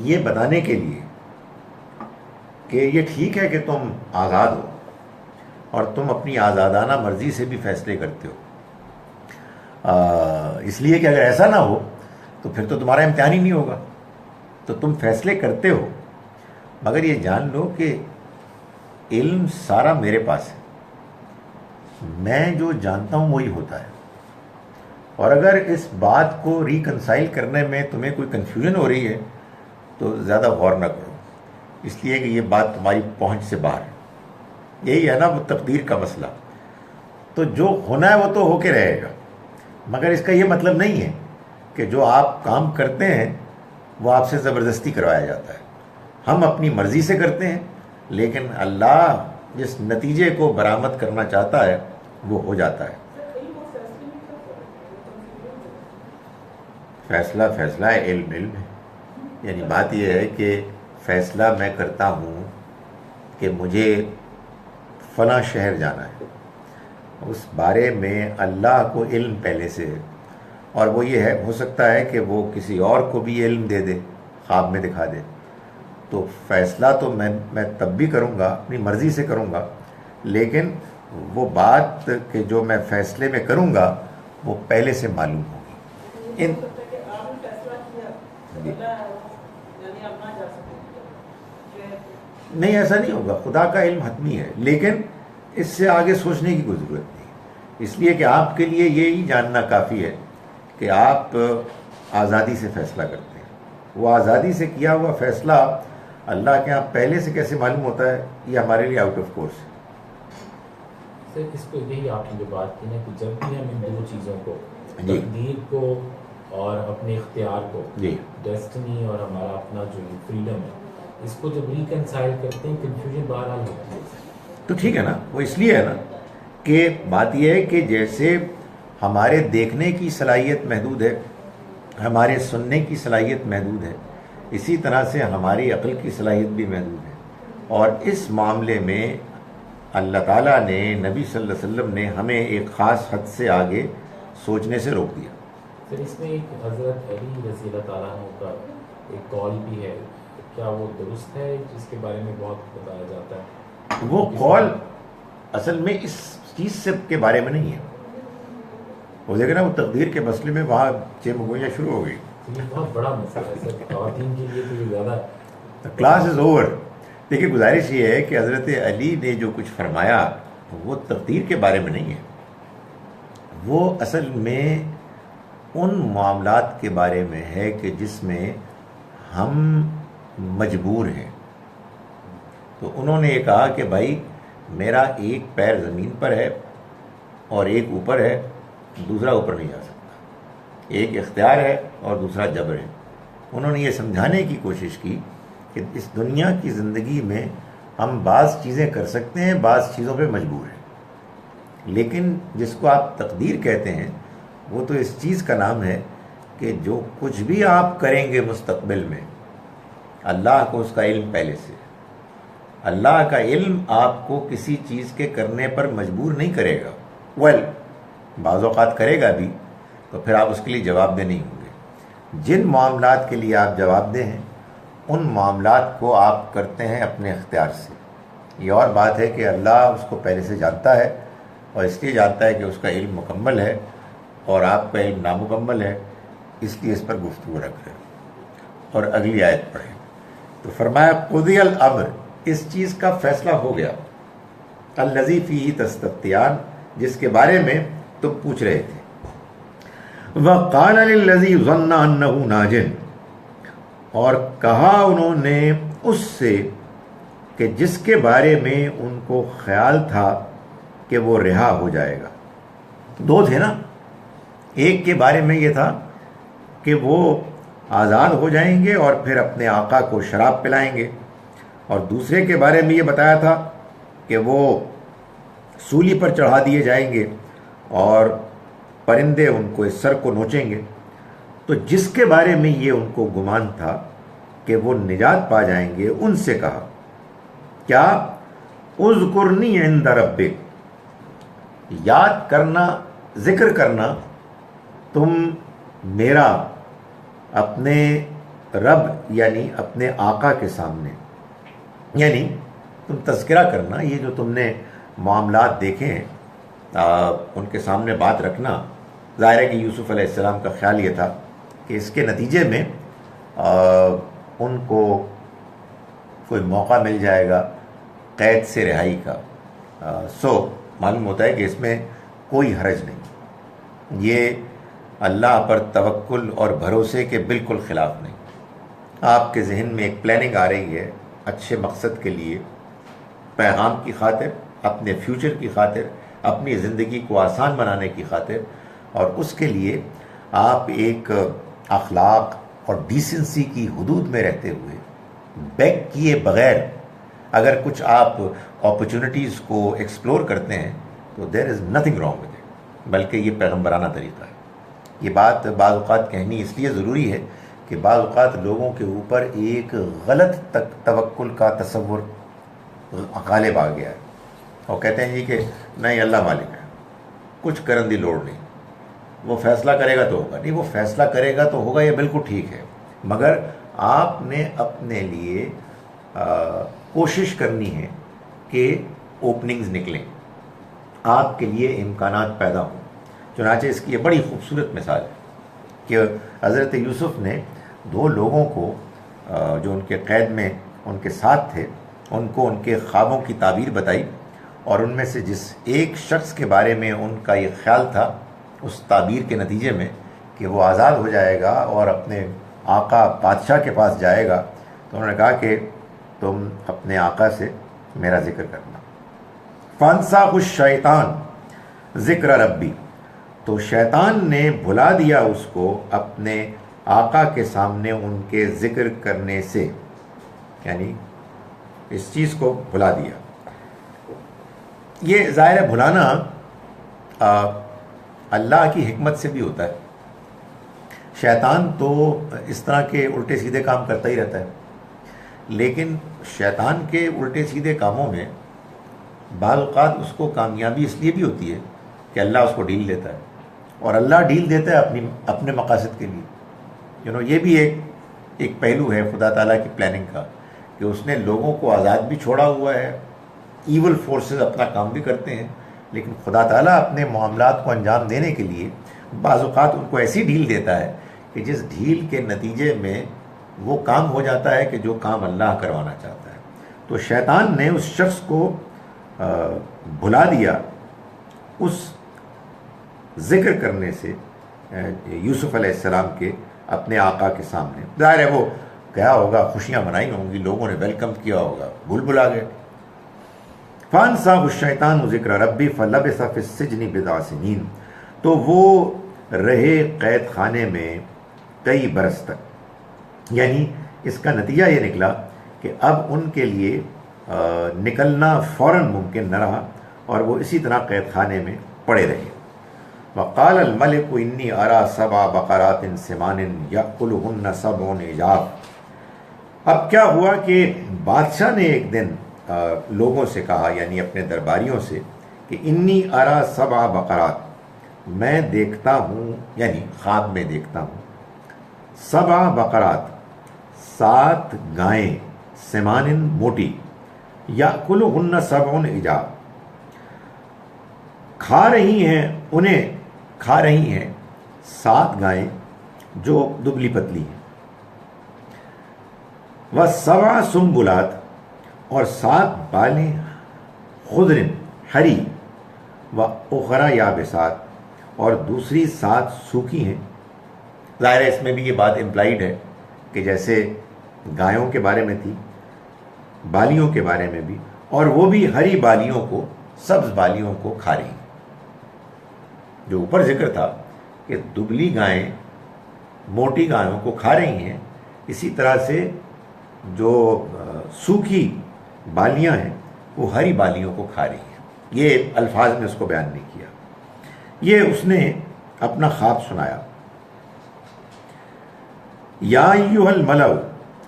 یہ بتانے کے لیے کہ یہ ٹھیک ہے کہ تم آزاد ہو اور تم اپنی آزادانہ مرضی سے بھی فیصلے کرتے ہو، اس لیے کہ اگر ایسا نہ ہو تو پھر تو تمہارا امتحان ہی نہیں ہوگا. تو تم فیصلے کرتے ہو، مگر یہ جان لو کہ علم سارا میرے پاس ہے، میں جو جانتا ہوں وہی ہوتا ہے. اور اگر اس بات کو ریکنسائل کرنے میں تمہیں کوئی کنفیوژن ہو رہی ہے تو زیادہ غور نہ کرو، اس لیے کہ یہ بات تمہاری پہنچ سے باہر ہے. یہی ہے نا وہ تقدیر کا مسئلہ. تو جو ہونا ہے وہ تو ہو کے رہے گا، مگر اس کا یہ مطلب نہیں ہے کہ جو آپ کام کرتے ہیں وہ آپ سے زبردستی کروایا جاتا ہے. ہم اپنی مرضی سے کرتے ہیں، لیکن اللہ جس نتیجے کو برآمد کرنا چاہتا ہے وہ ہو جاتا ہے. فیصلہ ہے، علم ہے. یعنی بات یہ ہے کہ فیصلہ میں کرتا ہوں کہ مجھے فلاں شہر جانا ہے، اس بارے میں اللہ کو علم پہلے سے ہے، اور وہ یہ ہے، ہو سکتا ہے کہ وہ کسی اور کو بھی علم دے دے، خواب میں دکھا دے، تو فیصلہ تو میں تب بھی کروں گا، اپنی مرضی سے کروں گا، لیکن وہ بات کہ جو میں فیصلے میں کروں گا وہ پہلے سے معلوم ہوگی۔ ان نہیں، ایسا نہیں ہوگا، خدا کا علم حتمی ہے، لیکن اس سے آگے سوچنے کی کوئی ضرورت نہیں، اس لیے کہ آپ کے لیے یہی جاننا کافی ہے کہ آپ آزادی سے فیصلہ کرتے ہیں۔ وہ آزادی سے کیا ہوا فیصلہ اللہ کے ہاں پہلے سے کیسے معلوم ہوتا ہے، یہ ہمارے لیے آؤٹ آف کورس ہے۔ سر اس پہ یہی آپ نے جو بات کی نا کہ جب بھی ہم ان دو چیزوں کو، جی تقدیر کو اور اپنے اختیار کو، جی ڈیسٹنی اور ہمارا اپنا جو فریڈم ہے، اس کو جب ریکنسائل کرتے ہیں کنفیوژن بہرحال ہوتی ہے۔ تو ٹھیک ہے نا، وہ اس لیے ہے نا کہ بات یہ ہے کہ جیسے ہمارے دیکھنے کی صلاحیت محدود ہے، ہمارے سننے کی صلاحیت محدود ہے، اسی طرح سے ہماری عقل کی صلاحیت بھی محدود ہے، اور اس معاملے میں اللہ تعالیٰ نے، نبی صلی اللہ علیہ وسلم نے ہمیں ایک خاص حد سے آگے سوچنے سے روک دیا۔ پھر اس میں ایک حضرت علی رضی اللہ تعالیٰ عنہ کا ایک قول بھی ہے، کیا وہ درست ہے جس کے بارے میں بہت بتایا جاتا ہے؟ وہ قول اصل میں اس چیز سے کے بارے میں نہیں ہے، وہ دیکھیں نا، وہ تقدیر کے مسئلے میں وہاں چمگوئیاں شروع ہو گئی۔ یہ بہت بڑا مسئلہ ہے سر، خواتین کے لیے تو یہ زیادہ۔ Class is over. دیکھیے، گزارش یہ ہے کہ حضرت علی نے جو کچھ فرمایا وہ تقدیر کے بارے میں نہیں ہے، وہ اصل میں ان معاملات کے بارے میں ہے کہ جس میں ہم مجبور ہیں۔ تو انہوں نے یہ کہا کہ بھائی میرا ایک پیر زمین پر ہے اور ایک اوپر ہے، دوسرا اوپر نہیں جا سکتا، ایک اختیار ہے اور دوسرا جبر ہے۔ انہوں نے یہ سمجھانے کی کوشش کی کہ اس دنیا کی زندگی میں ہم بعض چیزیں کر سکتے ہیں، بعض چیزوں پہ مجبور ہیں، لیکن جس کو آپ تقدیر کہتے ہیں وہ تو اس چیز کا نام ہے کہ جو کچھ بھی آپ کریں گے مستقبل میں، اللہ کو اس کا علم پہلے سے ہے۔ اللہ کا علم آپ کو کسی چیز کے کرنے پر مجبور نہیں کرے گا، بعض اوقات کرے گا بھی، تو پھر آپ اس کے لیے جواب دہ نہیں ہوں گے۔ جن معاملات کے لیے آپ جواب دہ ہیں ان معاملات کو آپ کرتے ہیں اپنے اختیار سے۔ یہ اور بات ہے کہ اللہ اس کو پہلے سے جانتا ہے، اور اس لیے جانتا ہے کہ اس کا علم مکمل ہے اور آپ کا علم نامکمل ہے، اس لیے اس پر گفتگو رکھ رہے ہیں۔ اور اگلی آیت پڑھیں تو فرمایا قضی الامر، اس چیز کا فیصلہ ہو گیا، الذی فیہ تستفتیان، جس کے بارے میں تم پوچھ رہے تھے۔ وقال للذی ظن انہ ناج، اور کہا انہوں نے اس سے کہ جس کے بارے میں ان کو خیال تھا کہ وہ رہا ہو جائے گا۔ دو تھے نا، ایک کے بارے میں یہ تھا کہ وہ آزاد ہو جائیں گے اور پھر اپنے آقا کو شراب پلائیں گے، اور دوسرے کے بارے میں یہ بتایا تھا کہ وہ سولی پر چڑھا دیے جائیں گے اور پرندے ان کو اس سر کو نوچیں گے۔ تو جس کے بارے میں یہ ان کو گمان تھا کہ وہ نجات پا جائیں گے، ان سے کہا کیا اذکرنی عند ربک، یاد کرنا، ذکر کرنا تم میرا اپنے رب یعنی اپنے آقا کے سامنے، یعنی تم تذکرہ کرنا، یہ جو تم نے معاملات دیکھے ہیں ان کے سامنے بات رکھنا۔ ظاہر ہے کہ یوسف علیہ السلام کا خیال یہ تھا کہ اس کے نتیجے میں ان کو کوئی موقع مل جائے گا قید سے رہائی کا، سو معلوم ہوتا ہے کہ اس میں کوئی حرج نہیں، یہ اللہ پر توکل اور بھروسے کے بالکل خلاف نہیں۔ آپ کے ذہن میں ایک پلاننگ آ رہی ہے اچھے مقصد کے لیے، پیغام کی خاطر، اپنے فیوچر کی خاطر، اپنی زندگی کو آسان بنانے کی خاطر، اور اس کے لیے آپ ایک اخلاق اور ڈیسنسی کی حدود میں رہتے ہوئے، بیک کیے بغیر اگر کچھ آپ اپرچونٹیز کو ایکسپلور کرتے ہیں تو there is nothing wrong with it, بلکہ یہ پیغمبرانہ طریقہ ہے۔ یہ بات بعض اوقات کہنی اس لیے ضروری ہے کہ بعض اوقات لوگوں کے اوپر ایک غلط توکل کا تصور غالب آ گیا ہے، اور کہتے ہیں جی کہ نہیں اللہ مالک ہے، کچھ کرن دی لوڑ نہیں، وہ فیصلہ کرے گا تو ہوگا نہیں، وہ فیصلہ کرے گا تو ہوگا، یہ بالکل ٹھیک ہے، مگر آپ نے اپنے لیے کوشش کرنی ہے کہ اوپننگز نکلیں، آپ کے لیے امکانات پیدا ہوں۔ چنانچہ اس کی یہ بڑی خوبصورت مثال ہے کہ حضرت یوسف نے 2 لوگوں کو جو ان کے قید میں ان کے ساتھ تھے، ان کو ان کے خوابوں کی تعبیر بتائی، اور ان میں سے جس ایک شخص کے بارے میں ان کا یہ خیال تھا اس تعبیر کے نتیجے میں کہ وہ آزاد ہو جائے گا اور اپنے آقا بادشاہ کے پاس جائے گا، تو انہوں نے کہا کہ تم اپنے آقا سے میرا ذکر کرنا۔ فانساہ الشیطان ذکر ربی، تو شیطان نے بھلا دیا اس کو اپنے آقا کے سامنے ان کے ذکر کرنے سے، یعنی اس چیز کو بھلا دیا۔ یہ ظاہر بھلانا اللہ کی حکمت سے بھی ہوتا ہے، شیطان تو اس طرح کے الٹے سیدھے کام کرتا ہی رہتا ہے، لیکن شیطان کے الٹے سیدھے کاموں میں بعض اوقات اس کو کامیابی اس لیے بھی ہوتی ہے کہ اللہ اس کو ڈھیل دیتا ہے، اور اللہ ڈھیل دیتا ہے اپنے مقاصد کے لیے۔ یہ بھی ایک پہلو ہے خدا تعالیٰ کی پلاننگ کا کہ اس نے لوگوں کو آزاد بھی چھوڑا ہوا ہے، ایول فورسز اپنا کام بھی کرتے ہیں، لیکن خدا تعالیٰ اپنے معاملات کو انجام دینے کے لیے بعض اوقات ان کو ایسی ڈھیل دیتا ہے کہ جس ڈھیل کے نتیجے میں وہ کام ہو جاتا ہے کہ جو کام اللہ کروانا چاہتا ہے۔ تو شیطان نے اس شخص کو بھلا دیا اس ذکر کرنے سے یوسف علیہ السلام کے اپنے آقا کے سامنے۔ ظاہر ہے وہ گیا ہوگا، خوشیاں منائی ہوں گی، لوگوں نے ویلکم کیا ہوگا، بھول بھلا گئے۔ فانساہ الشیطان ذکر ربی فلبث فی السجن بضع سنین، تو وہ رہے قید خانے میں کئی برس تک، یعنی اس کا نتیجہ یہ نکلا کہ اب ان کے لیے نکلنا فوراً ممکن نہ رہا، اور وہ اسی طرح قید خانے میں پڑے رہے۔ وقال الملک انی ارى 7 بقرات سمان یأکلہن 7 عجاف۔ اب کیا ہوا کہ بادشاہ نے ایک دن لوگوں سے کہا، یعنی اپنے درباریوں سے، کہ انی ارى 7 بقرات، میں دیکھتا ہوں، یعنی خواب میں دیکھتا ہوں 7 بقرات، 7 گائیں، سمان موٹی، یأکلہن 7 عجاف، کھا رہی ہیں، انہیں کھا رہی ہیں 7 گائیں جو دبلی پتلی ہیں، و7 سنبلات، اور 7 بالیں خضر ہری، و اخرى یابسات، اور دوسری 7 سوکھی ہیں۔ ظاہر ہے اس میں بھی یہ بات امپلائیڈ ہے کہ جیسے گایوں کے بارے میں تھی، بالیوں کے بارے میں بھی، اور وہ بھی ہری بالیوں کو، سبز بالیوں کو کھا رہی ہیں۔ جو اوپر ذکر تھا کہ دبلی گائیں موٹی گایوں کو کھا رہی ہیں، اسی طرح سے جو سوکھی بالیاں ہیں وہ ہری بالیوں کو کھا رہی ہیں۔ یہ الفاظ میں اس کو بیان نہیں کیا، یہ اس نے اپنا خواب سنایا۔ یا ایھا الملأ،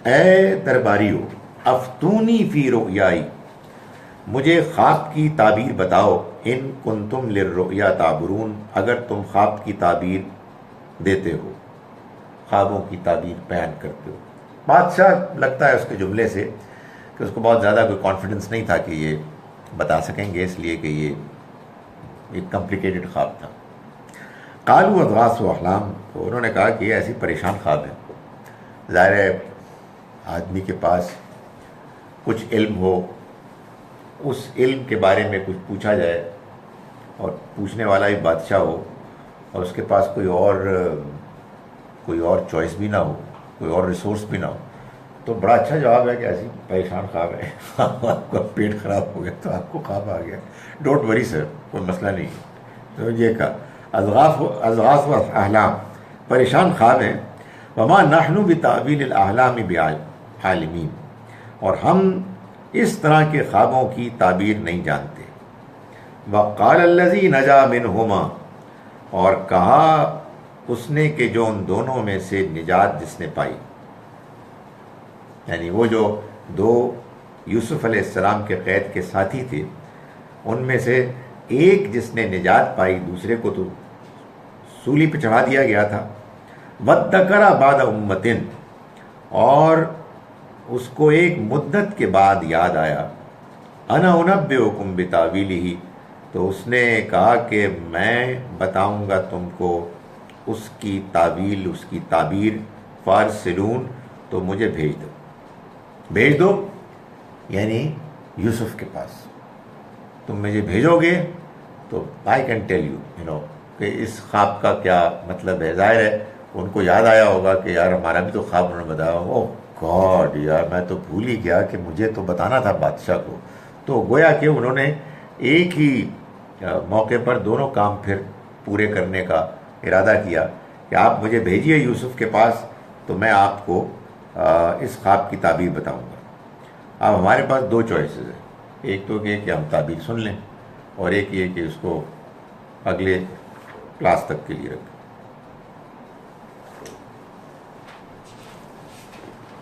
اے درباریو، افتونی فی رؤیائی، مجھے خواب کی تعبیر بتاؤ، ان کنتم للرؤیا تعبرون، اگر تم خواب کی تعبیر دیتے ہو، خوابوں کی تعبیر بیان کرتے ہو۔ بادشاہ لگتا ہے اس کے جملے سے کہ اس کو بہت زیادہ کوئی کانفیڈنس نہیں تھا کہ یہ بتا سکیں گے، اس لیے کہ یہ ایک کمپلیکیٹڈ خواب تھا۔ قالوا اضغاث احلام، تو انہوں نے کہا کہ یہ ایسی پریشان خواب ہے۔ ظاہر ہے آدمی کے پاس کچھ علم ہو، اس علم کے بارے میں کچھ پوچھا جائے، اور پوچھنے والا بھی بادشاہ ہو، اور اس کے پاس کوئی اور چوائس بھی نہ ہو، کوئی اور ریسورس بھی نہ ہو، تو بڑا اچھا جواب ہے کہ ایسی پریشان خواب ہے، آپ کا پیٹ خراب ہو گیا تو آپ کو خواب آ گیا، ڈونٹ وری سر، کوئی مسئلہ نہیں۔ تو یہ کہا اضغاث و احلام، پریشان خواب ہیں، وما نحن بتأویل الاحلام بعالمین، اور ہم اس طرح کے خوابوں کی تعبیر نہیں جانتے۔ وقال الذی نجا منہما، اور کہا اس نے کہ جو ان دونوں میں سے نجات جس نے پائی، یعنی وہ جو 2 یوسف علیہ السلام کے قید کے ساتھی تھے، ان میں سے ایک جس نے نجات پائی دوسرے کو تو سولی پہ چڑھا دیا گیا تھا. وَذَّكَرَ بَعْدَ أُمَّةٍ اور اس کو ایک مدت کے بعد یاد آیا. أَنَا أُنَبِّئُكُم بِتَأْوِيلِهِ تو اس نے کہا کہ میں بتاؤں گا تم کو اس کی تعویل، اس کی تعبیر. فارسلون تو مجھے بھیج دو یعنی یوسف کے پاس. تم مجھے بھیجو گے تو آئی کین ٹیل یو کہ اس خواب کا کیا مطلب ہے. ظاہر ہے ان کو یاد آیا ہوگا کہ یار ہمارا بھی تو خواب انہوں نے بتایا. اوہ گاڈ یار میں تو بھول ہی گیا کہ مجھے تو بتانا تھا بادشاہ کو. تو گویا کہ انہوں نے ایک ہی موقع پر دونوں کام پھر پورے کرنے کا ارادہ کیا کہ آپ مجھے بھیجیے یوسف کے پاس تو میں آپ کو اس خواب کی تعبیر بتاؤں گا. اب ہمارے پاس دو چوائسز ہیں. ایک تو یہ کہ ہم تعبیر سن لیں اور ایک یہ کہ اس کو اگلے کلاس تک کے لیے رکھیں.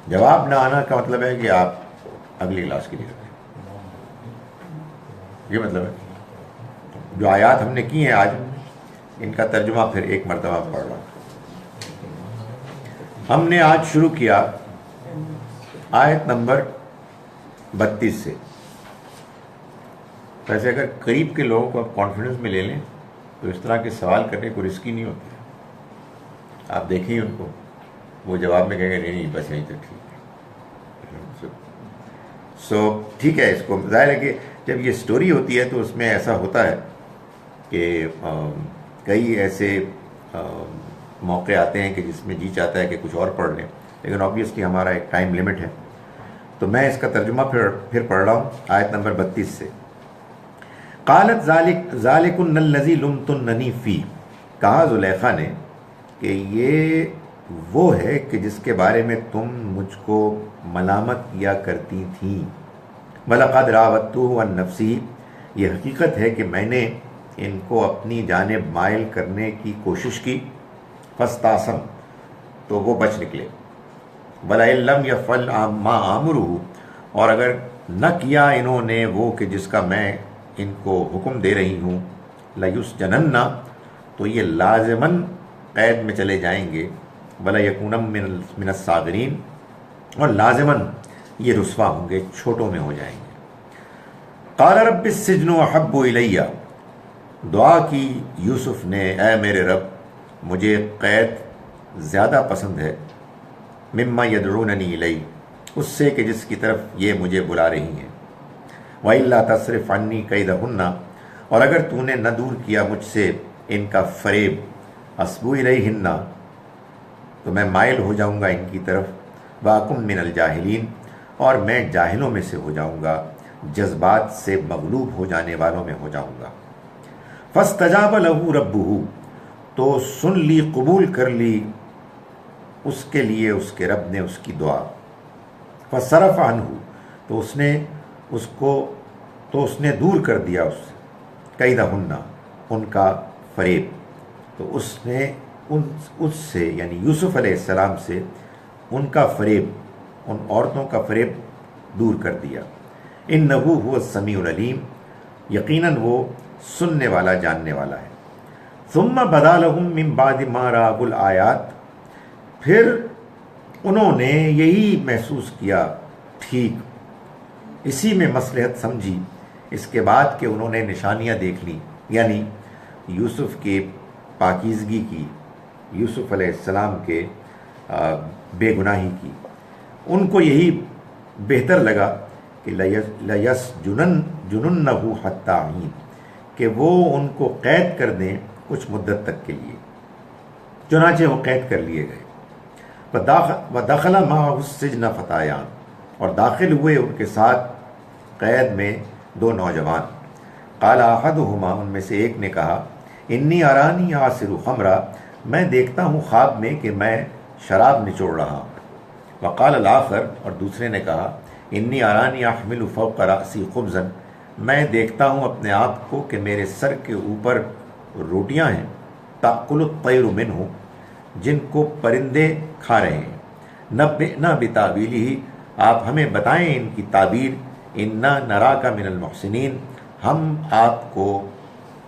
جواب نہ آنا کا مطلب ہے کہ آپ اگلی کلاس کے لیے رکھیں. یہ مطلب ہے جو آیات ہم نے کی ہیں آج ان کا ترجمہ پھر ایک مرتبہ پڑھ رہا ہوں. ہم نے آج شروع کیا آیت نمبر 32 سے. ویسے اگر قریب کے لوگوں کو آپ کانفیڈنس میں لے لیں تو اس طرح کے سوال کرنے کو رسکی نہیں ہوتے. آپ دیکھیں ان کو وہ جواب میں کہیں گے نہیں بس یہیں تک ٹھیک ہے. سو ٹھیک ہے. اس کو ظاہر ہے کہ جب یہ سٹوری ہوتی ہے تو اس میں ایسا ہوتا ہے کہ کئی ایسے موقع آتے ہیں کہ جس میں جی چاہتا ہے کہ کچھ اور پڑھ لیں لیکن آبویسلی ہمارا ایک ٹائم لمٹ ہے. تو میں اس کا ترجمہ پھر پڑھ رہا ہوں آیت نمبر 32 سے. قالت ذالکن الذی لمتننی فی کہا زلیخا نے کہ یہ وہ ہے کہ جس کے بارے میں تم مجھ کو ملامت کیا کرتی تھیں. وَلَقَدْ رَاوَدتُّهُ عَن نَفْسِهِ یہ حقیقت ہے کہ میں نے ان کو اپنی جانب مائل کرنے کی کوشش کی. فَاسْتَعْصَمَ تو وہ بچ نکلے. وَلَئِن لَّمْ يَفْعَلْ مَا آمُرُهُ اور اگر نہ کیا انہوں نے وہ کہ جس کا میں ان کو حکم دے رہی ہوں. لَيُسْجَنَنَّ تو یہ لازماً قید میں چلے جائیں گے. وَلَيَكُونَ مِنَ الصَّاغِرِينَ اور لازماً یہ رسوا ہوں گے، چھوٹوں میں ہو جائیں گے. قال رب السجن احب الی دعا کی یوسف نے اے میرے رب مجھے قید زیادہ پسند ہے. مما یدعوننی الی اس سے کہ جس کی طرف یہ مجھے بلا رہی ہیں. وَإِلَّا تَصْرِفْ عَنِّي كَيْدَهُنَّ اور اگر تو نے نہ دور کیا مجھ سے ان کا فریب. أَصْبُ إِلَيْهِنَّ تو میں مائل ہو جاؤں گا ان کی طرف. وَأَكُن مِّنَ الْجَاهِلِينَ اور میں جاہلوں میں سے ہو جاؤں گا، جذبات سے مغلوب ہو جانے والوں میں ہو جاؤں گا. فَاسْتَجَابَ لَهُ رَبُّهُ تو سن لی قبول کر لی اس کے لیے اس کے رب نے اس کی دعا. فَصَرَفَ عَنْهُ تو اس نے دور کر دیا اس سے. کَیدَهُنَّ ان کا فریب تو اس نے اس سے یعنی یوسف علیہ السلام سے ان کا فریب ان عورتوں کا فریب دور کر دیا. انہ هو السمیع العلیم یقیناً وہ سننے والا جاننے والا ہے. ثم بدا لهم من بعد ما رأوا الآیات پھر انہوں نے یہی محسوس کیا ٹھیک اسی میں مصلحت سمجھی اس کے بعد کہ انہوں نے نشانیاں دیکھ لی یعنی یوسف کی پاکیزگی کی، یوسف علیہ السلام کے بے گناہی کی. ان کو یہی بہتر لگا کہ لَيَسْجُنَنَّهُ حَتَّىٰ حِينٍ کہ وہ ان کو قید کر دیں کچھ مدت تک کے لیے. چنانچہ وہ قید کر لیے گئے. وَدَخَلَ مَعَهُ السِّجْنَ فَتَایَانِ اور داخل ہوئے ان کے ساتھ قید میں دو نوجوان. قَالَ أَحَدُهُمَا ان میں سے ایک نے کہا إِنِّي أَرَانِي أَعْصِرُ خَمْرًا میں دیکھتا ہوں خواب میں کہ میں شراب نچوڑ رہا ہوں. وقال الآخر اور دوسرے نے کہا انی ارانی احمل فوق رأسی خبزا میں دیکھتا ہوں اپنے آپ کو کہ میرے سر کے اوپر روٹیاں ہیں. تأکل الطیر منہ جن کو پرندے کھا رہے ہیں. نبئنا بتاویلہ آپ ہمیں بتائیں ان کی تعبیر. انا نراک من المحسنین ہم آپ کو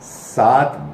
7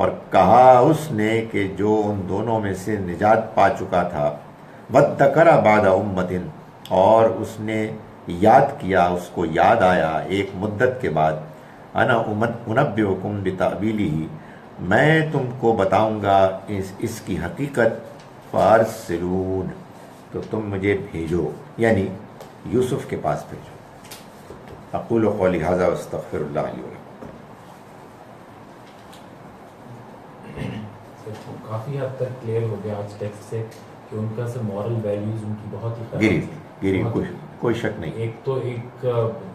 اور کہا اس نے کہ جو ان دونوں میں سے نجات پا چکا تھا، وَذَّكَرَ بَعْدَ أُمَّةٍ، اور اس نے یاد کیا، اس کو یاد آیا ایک مدت کے بعد، انا انبئکم بتأویلہ، میں تم کو بتاؤں گا اس کی حقیقت، فارسلون، تو تم مجھے بھیجو، یعنی یوسف کے پاس بھیجو۔ اقول قولی ھذا واستغفر اللہ لی ولکم۔ کافی حد تک کلیئر ہو گیا آج ٹیکسٹ سے کہ ان کا سے مورل ویلیوز ان کی بہت ہی خراب گری تھی۔ گری بہت- کوئی شک نہیں۔ ایک تو ایک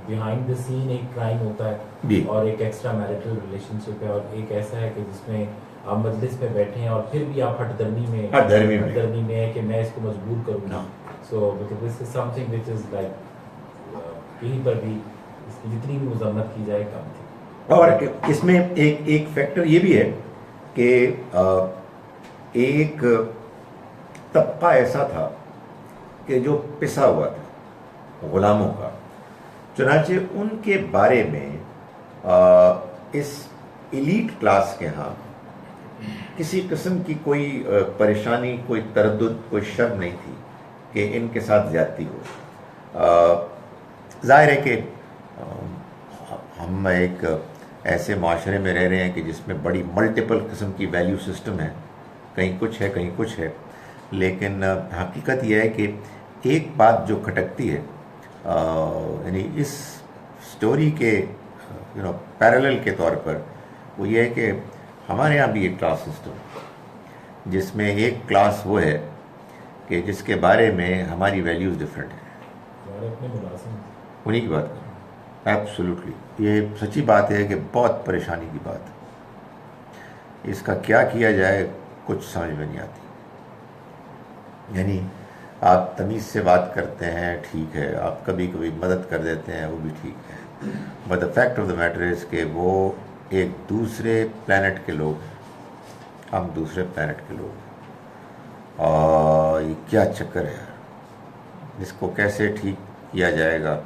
بیہائنڈ دا سین ایک کرائم ہوتا ہے، جی۔ اور ایک ایکسٹرا میرٹل ریلیشن شپ ہے، اور ایک ایسا ہے کہ جس میں آپ مجلس میں بیٹھے ہیں اور پھر بھی آپ ہٹ درمی میں ہے کہ میں اس کو مجبور کروں گا۔ سو مطلب دس از some thing which is like کہیں پر بھی اس کی جتنی بھی مذمت کی جائے کم تھی۔ اور اس میں ایک فیکٹر یہ بھی ہے کہ ایک طبقہ ایسا تھا کہ جو پسا ہوا تھا غلاموں کا، چنانچہ ان کے بارے میں اس ایلیٹ کلاس کے ہاں کسی قسم کی کوئی پریشانی، کوئی تردد، کوئی شرم نہیں تھی کہ ان کے ساتھ زیادتی ہو۔ ظاہر ہے کہ ہم ایک ایسے معاشرے میں رہ رہے ہیں کہ جس میں بڑی ملٹیپل قسم کی ویلیو سسٹم ہے، کہیں کچھ ہے کہیں کچھ ہے، لیکن حقیقت یہ ہے کہ ایک بات جو کھٹکتی ہے، یعنی اس سٹوری کے پیرالل کے طور پر، وہ یہ ہے کہ ہمارے یہاں بھی ایک کلاس سسٹم ہے جس میں ایک کلاس وہ ہے کہ جس کے بارے میں ہماری ویلیوز ڈفرینٹ ہیں۔ ہمارے اپنے ملازم انہیں کی بات کریں، ایبسولوٹلی یہ سچی بات ہے کہ بہت پریشانی کی بات ہے۔ اس کا کیا کیا جائے کچھ سمجھ میں نہیں آتی۔ یعنی آپ تمیز سے بات کرتے ہیں ٹھیک ہے، آپ کبھی کبھی مدد کر دیتے ہیں وہ بھی ٹھیک ہے، but the fact of the matter is کہ وہ ایک دوسرے پلانٹ کے لوگ ہیں، ہم دوسرے پلانٹ کے لوگ ہیں، اور یہ کیا چکر ہے، اس کو کیسے ٹھیک کیا جائے گا،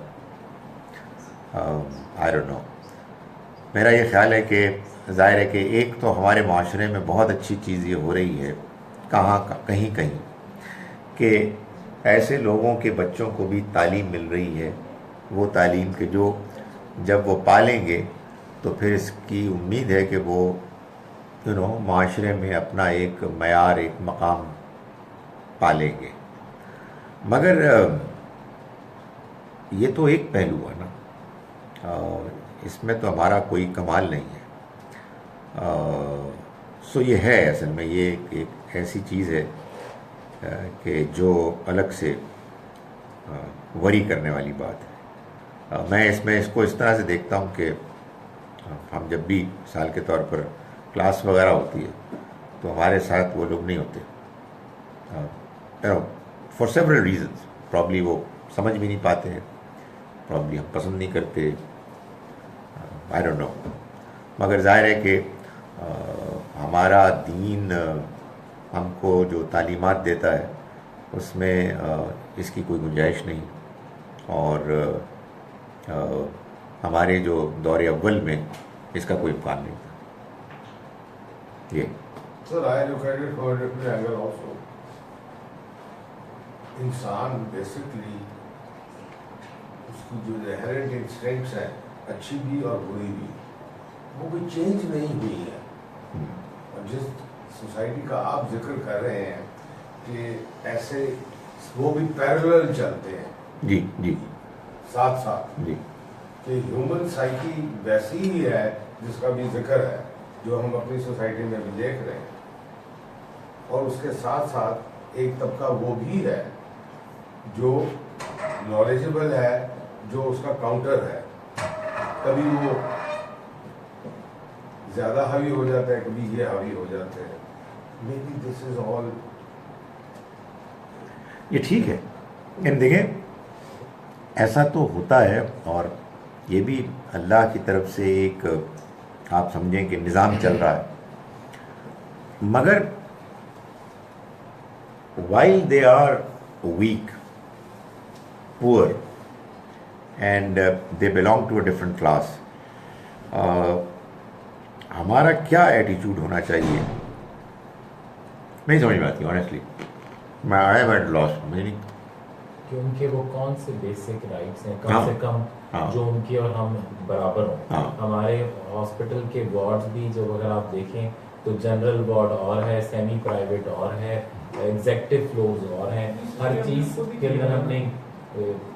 آئی ڈونٹ نو۔ میرا یہ خیال ہے کہ ظاہر ہے کہ ایک تو ہمارے معاشرے میں بہت اچھی چیز یہ ہو رہی ہے کہیں کہ ایسے لوگوں کے بچوں کو بھی تعلیم مل رہی ہے، وہ تعلیم کہ جو جب وہ پالیں گے تو پھر اس کی امید ہے کہ وہ معاشرے میں اپنا ایک معیار، ایک مقام پالیں گے۔ مگر یہ تو ایک پہلو ہے نا، اس میں تو ہمارا کوئی کمال نہیں ہے۔ سو یہ ہے اصل میں یہ ایک ایسی چیز ہے کہ جو الگ سے وری کرنے والی بات ہے۔ میں اس کو اس طرح سے دیکھتا ہوں کہ ہم جب بھی مثال کے طور پر کلاس وغیرہ ہوتی ہے تو ہمارے ساتھ وہ لوگ نہیں ہوتے، فار سیورل ریزنس، پرابلی وہ سمجھ بھی نہیں پاتے ہیں، پرابلی ہم پسند نہیں کرتے، آئی ڈونٹ نو۔ مگر ظاہر ہے کہ ہمارا دین ہم کو جو تعلیمات دیتا ہے اس میں اس کی کوئی گنجائش نہیں، اور ہمارے جو دور اول میں اس کا کوئی امکان نہیں تھا۔ یہ Sir, I look at it from a different angle also. انسان بیسکلی اس کی جو انہیرنٹ انسٹنکٹس ہیں، اچھی بھی اور بری بھی، وہ کوئی چینج نہیں ہوئی ہے۔ اور جس سوسائٹی کا آپ ذکر کر رہے ہیں کہ ایسے وہ بھی پیرلل چلتے ہیں، جی جی ساتھ ساتھ، جی کہ ہیومن سائیکی ویسی ہی ہے جس کا بھی ذکر ہے، جو ہم اپنی سوسائٹی میں بھی دیکھ رہے ہیں، اور اس کے ساتھ ساتھ ایک طبقہ وہ بھی ہے جو نالجبل ہے، جو اس کا کاؤنٹر ہے، کبھی وہ زیادہ حاوی ہو جاتا ہے، کبھی یہ حاوی ہو جاتے ہیں۔ Maybe this is all. یہ ٹھیک ہے، لیکن دیکھیں ایسا تو ہوتا ہے، اور یہ بھی اللہ کی طرف سے ایک آپ سمجھیں کہ نظام چل رہا ہے، مگر while they are weak, poor, and they belong to a different class, ہمارا کیا ایٹیچیوڈ ہونا چاہیے نہیں سمجھ میں آتی آنیسٹلی. میں آئی ایم ایٹ لاس. مجھے نہیں کہ ان کے وہ کون سے بیسک رائٹس ہیں کم سے کم جو ان کی اور ہم برابر ہوں. ہمارے ہاسپٹل کے وارڈز بھی جو اگر آپ دیکھیں تو جنرل وارڈ اور ہے, سیمی پرائیویٹ اور ہے, ایگزیکٹو فلورز اور ہیں. ہر چیز کے اندر ہم نے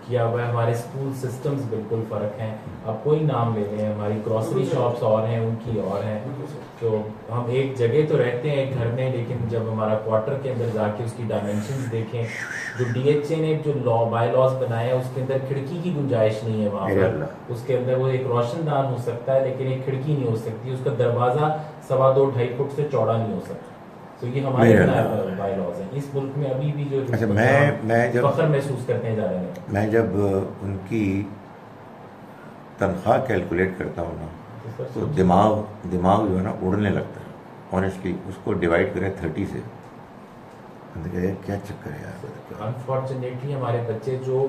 کیا ہوا ہے. ہمارے اسکول سسٹمز بالکل فرق ہیں. آپ کوئی نام لے لیں, ہماری گروسری شاپس اور ہیں, ان کی اور ہیں. تو ہم ایک جگہ تو رہتے ہیں ایک گھر میں, لیکن جب ہمارا کوارٹر کے اندر جا کے اس کی ڈائمینشنز دیکھیں, جو ڈی ایچ اے نے جو بائی لاز بنایا ہے اس کے اندر کھڑکی کی گنجائش نہیں ہے وہاں پر. اس کے اندر وہ ایک روشن دان ہو سکتا ہے لیکن ایک کھڑکی نہیں ہو سکتی. اس کا دروازہ 2.5-2.5 فٹ سے چوڑا نہیں ہو سکتا. تو یہ ہمارے بائی لاز ہیں. اس ملک میں ابھی بھی جو میں جب فخر محسوس کرتے ہیں ادارے میں جب ان کی تنخواہ کیلکولیٹ کرتا ہوں نا تو دماغ جو ہے نا اڑنے لگتا ہے آنیسٹلی. اس کو ڈیوائڈ کریں 30 سے, کیا چکر ہے یار. انفارچونیٹلی ہمارے بچے جو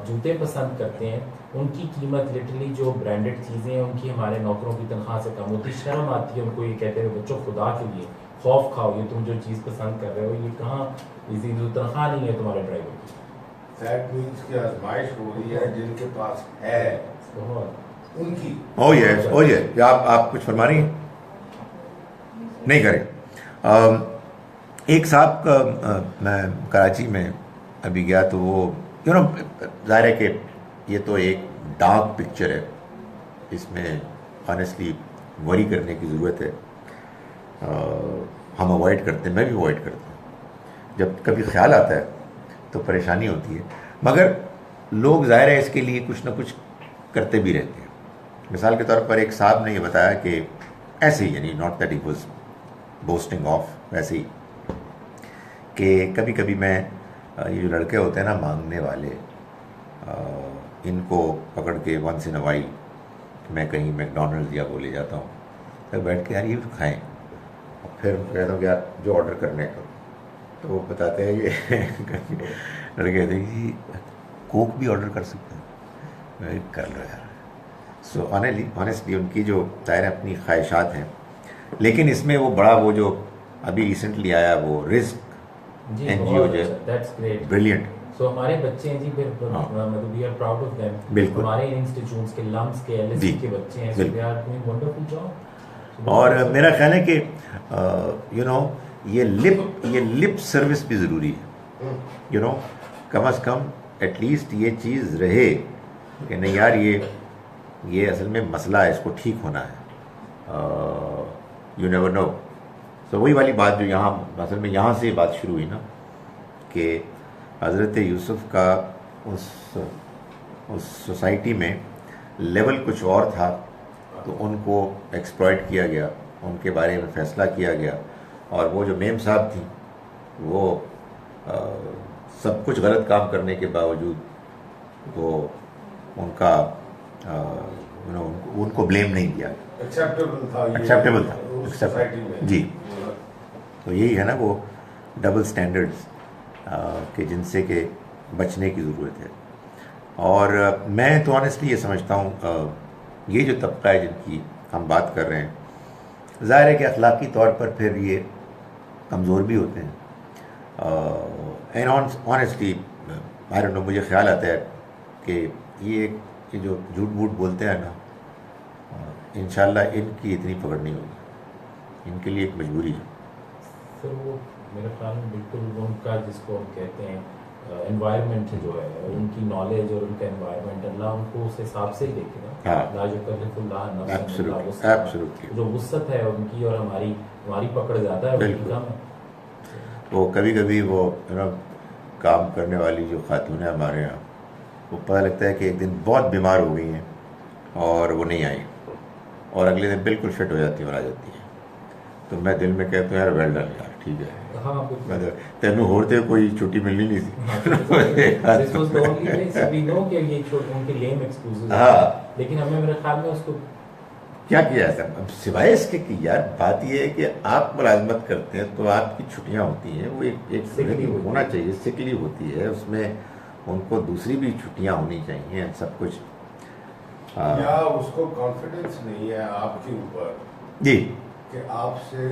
جوتے پسند کرتے ہیں ان کی قیمت لٹرلی جو برانڈڈ چیزیں ہیں ان کی ہمارے نوکروں کی تنخواہ سے کم ہوتی. شرم آتی ہے ان کو یہ کہتے ہیں بچوں خدا کے لیے خوف کھاؤ, یہ تم جو چیز پسند کر رہے ہو یہ کہاں اسی جو تنخواہ نہیں ہے تمہارے ڈرائیور کی. دیٹ مینس کہ آزمائش ہو رہی ہے جن کے پاس ہے ان کی. او یہ آپ کچھ فرما رہی ہیں نہیں کریں. ایک صاحب کا میں کراچی میں ابھی گیا تو وہ ظاہر ہے کہ یہ تو ایک ڈارک پکچر ہے, اس میں آنیسٹلی وری کرنے کی ضرورت ہے. ہم اوائڈ کرتے ہیں, میں بھی اوائڈ کرتا ہوں. جب کبھی خیال آتا ہے تو پریشانی ہوتی ہے, مگر لوگ ظاہر ہے اس کے لیے کچھ نہ کچھ کرتے بھی رہتے ہیں. مثال کے طور پر ایک صاحب نے یہ بتایا کہ ایسے ہی, یعنی not that he was boosting of, ویسے ہی کہ کبھی کبھی میں یہ جو لڑکے ہوتے ہیں نا مانگنے والے, ان کو پکڑ کے ونس ان اے وائل میں کہیں میکڈونلڈ یا وہ لے جاتا ہوں, پھر بیٹھ کے یار یہ کھائیں, اور پھر کہتا ہوں کہ یار جو آرڈر کرنے کا, تو وہ بتاتے ہیں کہ لڑکے کہتے ہیں کہ کوک بھی آرڈر کر سکتے ہیں, کر لو یار. سو آنیسٹلی ان کی جو ظاہر اپنی خواہشات ہیں, لیکن اس میں وہ بڑا وہ جو ابھی ریسنٹلی آیا وہ رزق این جی او جو ہے بریلینٹ. سو ہمارے بچے ہیں جی, مطلب we are proud of them. بالکل ہمارے انسٹیٹیوٹس کے لمس کے ایل ایس سی کے بچے ہیں, so they are doing wonderful job. اور میرا خیال ہے کہ یہ لپ سروس بھی ضروری ہے. کم از کم ایٹ لیسٹ یہ چیز رہے کہ نہیں یار یہ اصل میں مسئلہ ہے, اس کو ٹھیک ہونا ہے. You never know. تو وہی والی بات جو یہاں اصل میں یہاں سے بات شروع ہوئی نا کہ حضرت یوسف کا اس سوسائٹی میں لیول کچھ اور تھا, تو ان کو ایکسپلائٹ کیا گیا, ان کے بارے میں فیصلہ کیا گیا, اور وہ جو میم صاحب تھیں وہ سب کچھ غلط کام کرنے کے باوجود وہ ان کا ان کو بلیم نہیں دیا, ایکسیپٹیبل تھا جی. تو یہی ہے نا وہ ڈبل سٹینڈرڈز کہ جن سے کہ بچنے کی ضرورت ہے. اور میں تو آنیسٹلی یہ سمجھتا ہوں یہ جو طبقہ ہے جن کی ہم بات کر رہے ہیں, ظاہر ہے کہ اخلاقی طور پر پھر یہ کمزور بھی ہوتے ہیں. And honestly I don't know, مجھے خیال آتا ہے کہ یہ جو جھوٹ بوٹ بولتے ہیں نا, انشاءاللہ ان کی اتنی پکڑ نہیں ہوگی, ان کے لیے ایک مجبوری ہے. سر وہ میرے خیال میں بالکل ان کا جس کو ہم کہتے ہیں انوائرمنٹ جو ہے, ان کی نالج اور ان کا انوائرمنٹ, اللہ ان کو اس حساب سے ہی دیکھے گا. لا یکلف اللہ نفسا الا وسعها. جو وسعت ہے ان کی اور ہماری پکڑ زیادہ ہے, ان کی کم ہے. وہ کبھی وہ کام کرنے والی جو خاتون ہے ہمارے یہاں, وہ پتہ لگتا ہے کہ ایک دن بہت بیمار ہو گئی ہیں اور وہ نہیں آئی, اور اگلے دن بالکل فٹ ہو جاتی ہیں اور آ جاتی ہیں. تو میں دل میں کہتا ہوں یار ویل ڈن یار, ٹھیک ہے, تینوں ہوتے کوئی چھٹی ملنی نہیں تھی. لیکن ہمیں میرے خیال میں اس کو کیا کیا جاتا ہے سوائے اس کے کہ یار بات یہ ہے کہ آپ ملازمت کرتے ہیں تو آپ کی چھٹیاں ہوتی ہیں, وہ ایک ہونا چاہیے, سک لیو ہوتی ہے, اس میں ان کو دوسری بھی چھٹیاں ہونی چاہیے, سب کچھ. یا اس کو کانفیڈنس نہیں ہے آپ کے اوپر جی کہ آپ سے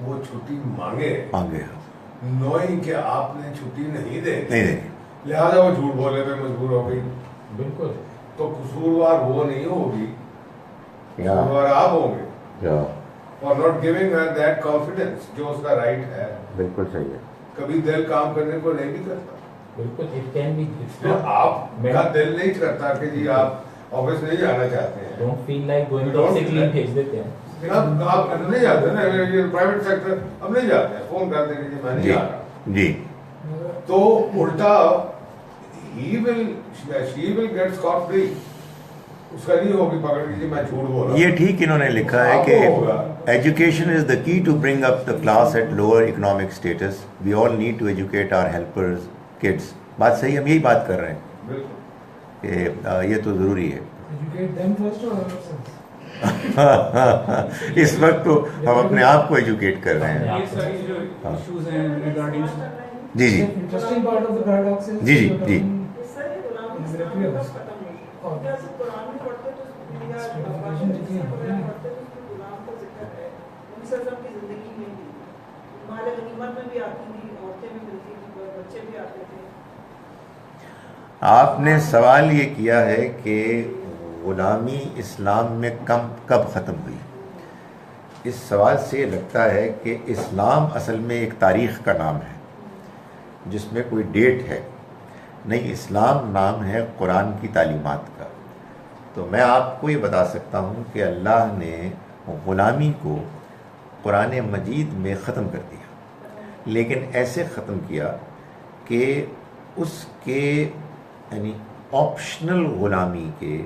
وہ چھٹی مانگے مانگے نوئنگ کہ آپ نے چھٹی نہیں دے نہیں دینی. لہذا وہ جھوٹ بولنے پہ مجبور ہو گئی. بالکل. تو قصوروار وہ نہیں ہوگی, قصوروار آپ ہوں گے for not giving Hare that confidence جو اس کا رائٹ ہے. بالکل صحیح ہے. کبھی دل کام کرنے کو نہیں بھی کرتا. بالکل اٹ کین بی. آپ کا دل نہیں کرتا کہ جی آپ آفس نہیں جانا چاہتے ہیں. Don't feel like going to sick leave بھیج دیتے ہیں. آپ نہیں جاتے نا, پرائیویٹ سیکٹر اب نہیں جاتے ہیں, فون کرتے کہ جی میں نہیں آ رہا. جی تو الٹا he will she will get scot free. اس کا نہیں ہوگی پکڑ کے جی میں جھوٹ بول رہا ہوں. یہ ٹھیک انہوں نے لکھا ہے کہ education is the key to bring up the class at lower economic status. We all need to educate our helpers kids. بات صحیح, ہم یہی بات کر رہے ہیں بالکل کہ یہ تو ضروری ہے. Educate them first or ourselves? اس وقت تو ہم اپنے آپ کو ایجوکیٹ کر رہے ہیں. یہ ساری جو ایشوز ہیں regarding G G interesting part of the paradox is جی جی جی آپ نے سوال یہ کیا ہے کہ غلامی اسلام میں کب ختم ہوئی. اس سوال سے یہ لگتا ہے کہ اسلام اصل میں ایک تاریخ کا نام ہے جس میں کوئی ڈیٹ ہے نہیں. اسلام نام ہے قرآن کی تعلیمات کا. تو میں آپ کو یہ بتا سکتا ہوں کہ اللہ نے غلامی کو قرآن مجید میں ختم کر دیا, لیکن ایسے ختم کیا کہ اس کے یعنی آپشنل غلامی کے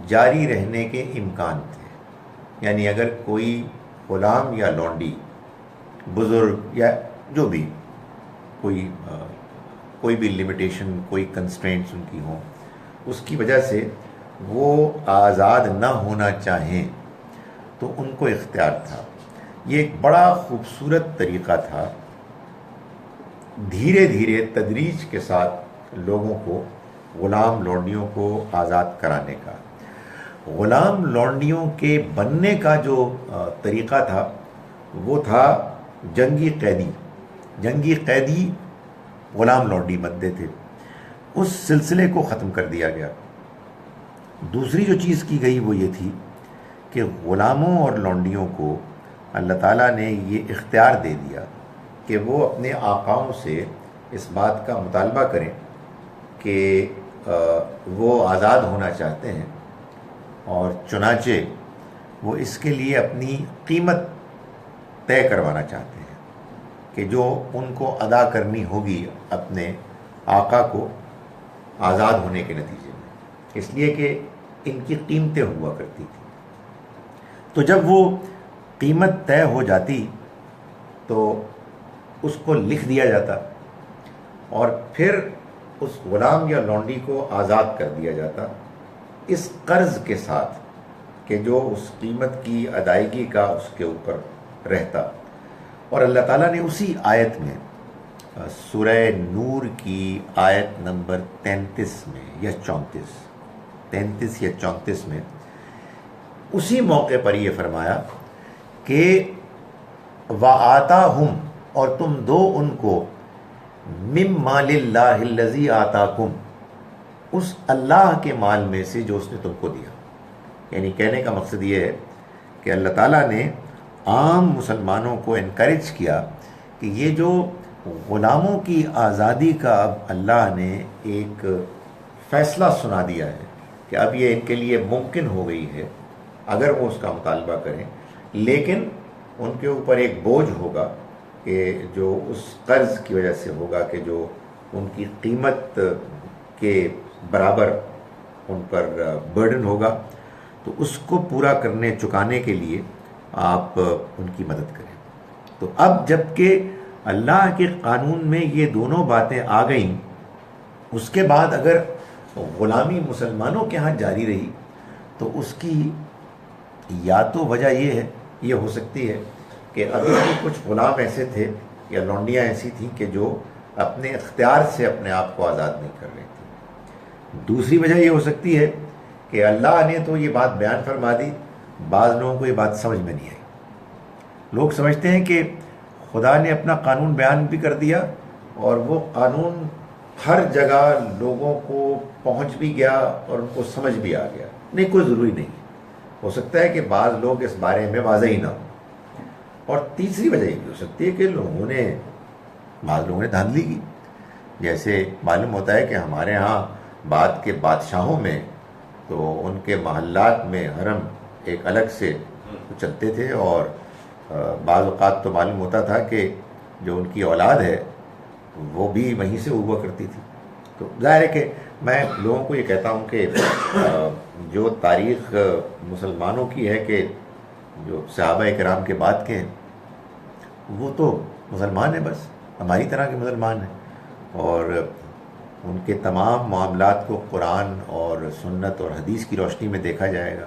جاری رہنے کے امکان تھے. یعنی اگر کوئی غلام یا لونڈی, بزرگ یا جو بھی کوئی بھی لمیٹیشن, کوئی کنسٹرینٹس ان کی ہوں, اس کی وجہ سے وہ آزاد نہ ہونا چاہیں تو ان کو اختیار تھا. یہ ایک بڑا خوبصورت طریقہ تھا دھیرے دھیرے تدریج کے ساتھ لوگوں کو, غلام لونڈیوں کو آزاد کرانے کا. غلام لونڈیوں کے بننے کا جو طریقہ تھا وہ تھا جنگی قیدی. جنگی قیدی غلام لونڈی بنتے تھے. اس سلسلے کو ختم کر دیا گیا. دوسری جو چیز کی گئی وہ یہ تھی کہ غلاموں اور لونڈیوں کو اللہ تعالیٰ نے یہ اختیار دے دیا کہ وہ اپنے آقاؤں سے اس بات کا مطالبہ کریں کہ وہ آزاد ہونا چاہتے ہیں, اور چنانچہ وہ اس کے لیے اپنی قیمت طے کروانا چاہتے ہیں کہ جو ان کو ادا کرنی ہوگی اپنے آقا کو آزاد ہونے کے نتیجے میں, اس لیے کہ ان کی قیمتیں ہوا کرتی تھیں. تو جب وہ قیمت طے ہو جاتی تو اس کو لکھ دیا جاتا اور پھر اس غلام یا لونڈی کو آزاد کر دیا جاتا اس قرض کے ساتھ کہ جو اس قیمت کی ادائیگی کا اس کے اوپر رہتا. اور اللہ تعالیٰ نے اسی آیت میں سورہ نور کی آیت نمبر 33 میں یا 34 یا 34 میں اسی موقع پر یہ فرمایا کہ وَآتَاهُمْ, اور تم دو ان کو مِن مَالِ اللَّهِ الَّذِي آتَاكُمْ, اس اللہ کے مال میں سے جو اس نے تم کو دیا. یعنی کہنے کا مقصد یہ ہے کہ اللہ تعالیٰ نے عام مسلمانوں کو انکریج کیا کہ یہ جو غلاموں کی آزادی کا اب اللہ نے ایک فیصلہ سنا دیا ہے کہ اب یہ ان کے لیے ممکن ہو گئی ہے اگر وہ اس کا مطالبہ کریں, لیکن ان کے اوپر ایک بوجھ ہوگا کہ جو اس قرض کی وجہ سے ہوگا کہ جو ان کی قیمت کے برابر ان پر برڈن ہوگا, تو اس کو پورا کرنے چکانے کے لیے آپ ان کی مدد کریں. تو اب جب کہ اللہ کے قانون میں یہ دونوں باتیں آ گئیں, اس کے بعد اگر غلامی مسلمانوں کے ہاں جاری رہی تو اس کی یا تو وجہ یہ ہو سکتی ہے کہ ابھی بھی کچھ غلام ایسے تھے یا لونڈیاں ایسی تھیں کہ جو اپنے اختیار سے اپنے آپ کو آزاد نہیں کر رہی تھیں. دوسری وجہ یہ ہو سکتی ہے کہ اللہ نے تو یہ بات بیان فرما دی, بعض لوگوں کو یہ بات سمجھ میں نہیں آئی. لوگ سمجھتے ہیں کہ خدا نے اپنا قانون بیان بھی کر دیا اور وہ قانون ہر جگہ لوگوں کو پہنچ بھی گیا اور ان کو سمجھ بھی آ گیا. نہیں، کوئی ضروری نہیں. ہو سکتا ہے کہ بعض لوگ اس بارے میں واضح ہی نہ ہوں. اور تیسری وجہ یہ بھی ہو سکتی ہے کہ بعض لوگوں نے دھاندلی کی. جیسے معلوم ہوتا ہے کہ ہمارے ہاں بعد کے بادشاہوں میں تو ان کے محلات میں حرم ایک الگ سے چلتے تھے، اور بعض اوقات تو معلوم ہوتا تھا کہ جو ان کی اولاد ہے وہ بھی وہیں سے ہوا کرتی تھی. تو ظاہر ہے کہ میں لوگوں کو یہ کہتا ہوں کہ جو تاریخ مسلمانوں کی ہے کہ جو صحابہ کرام کے بعد کے ہیں وہ تو مسلمان ہیں، بس ہماری طرح کے مسلمان ہیں، اور ان کے تمام معاملات کو قرآن اور سنت اور حدیث کی روشنی میں دیکھا جائے گا.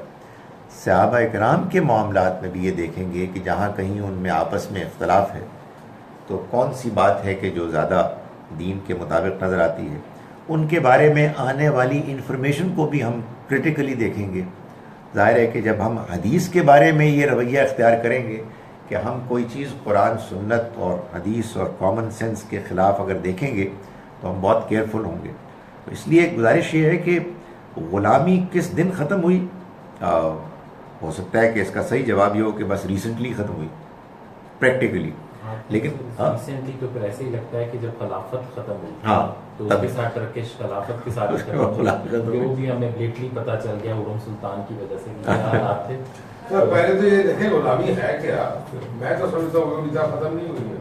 صحابہ کرام کے معاملات میں بھی یہ دیکھیں گے کہ جہاں کہیں ان میں آپس میں اختلاف ہے تو کون سی بات ہے کہ جو زیادہ دین کے مطابق نظر آتی ہے. ان کے بارے میں آنے والی انفارمیشن کو بھی ہم کرٹیکلی دیکھیں گے. ظاہر ہے کہ جب ہم حدیث کے بارے میں یہ رویہ اختیار کریں گے کہ ہم کوئی چیز قرآن سنت اور حدیث اور کامن سینس کے خلاف اگر دیکھیں گے تو ہم بہت کیئرفل ہوں گے. تو اس لیے ایک گزارش یہ ہے کہ غلامی کس دن ختم ہوئی. ہو سکتا ہے کہ اس کا صحیح جواب یہ ہو کہ بس ریسنٹلی ختم ہوئی پریکٹیکلی، لیکن ریسنٹلی تو پھر ایسے ہی لگتا ہے کہ جب خلافت ختم ہوئی ہاں تو اس کے ساتھ ٹرکش خلافت کے ساتھ جو بھی ہمیں لیٹلی پتہ چل گیا ارم سلطان کی وجہ سے کیا حالات تھے. سر پہلے تو یہ دیکھیں غلامی ہے کیا؟ میں تو سمجھتا ہوں غلامی ختم نہیں ہوئی ہے.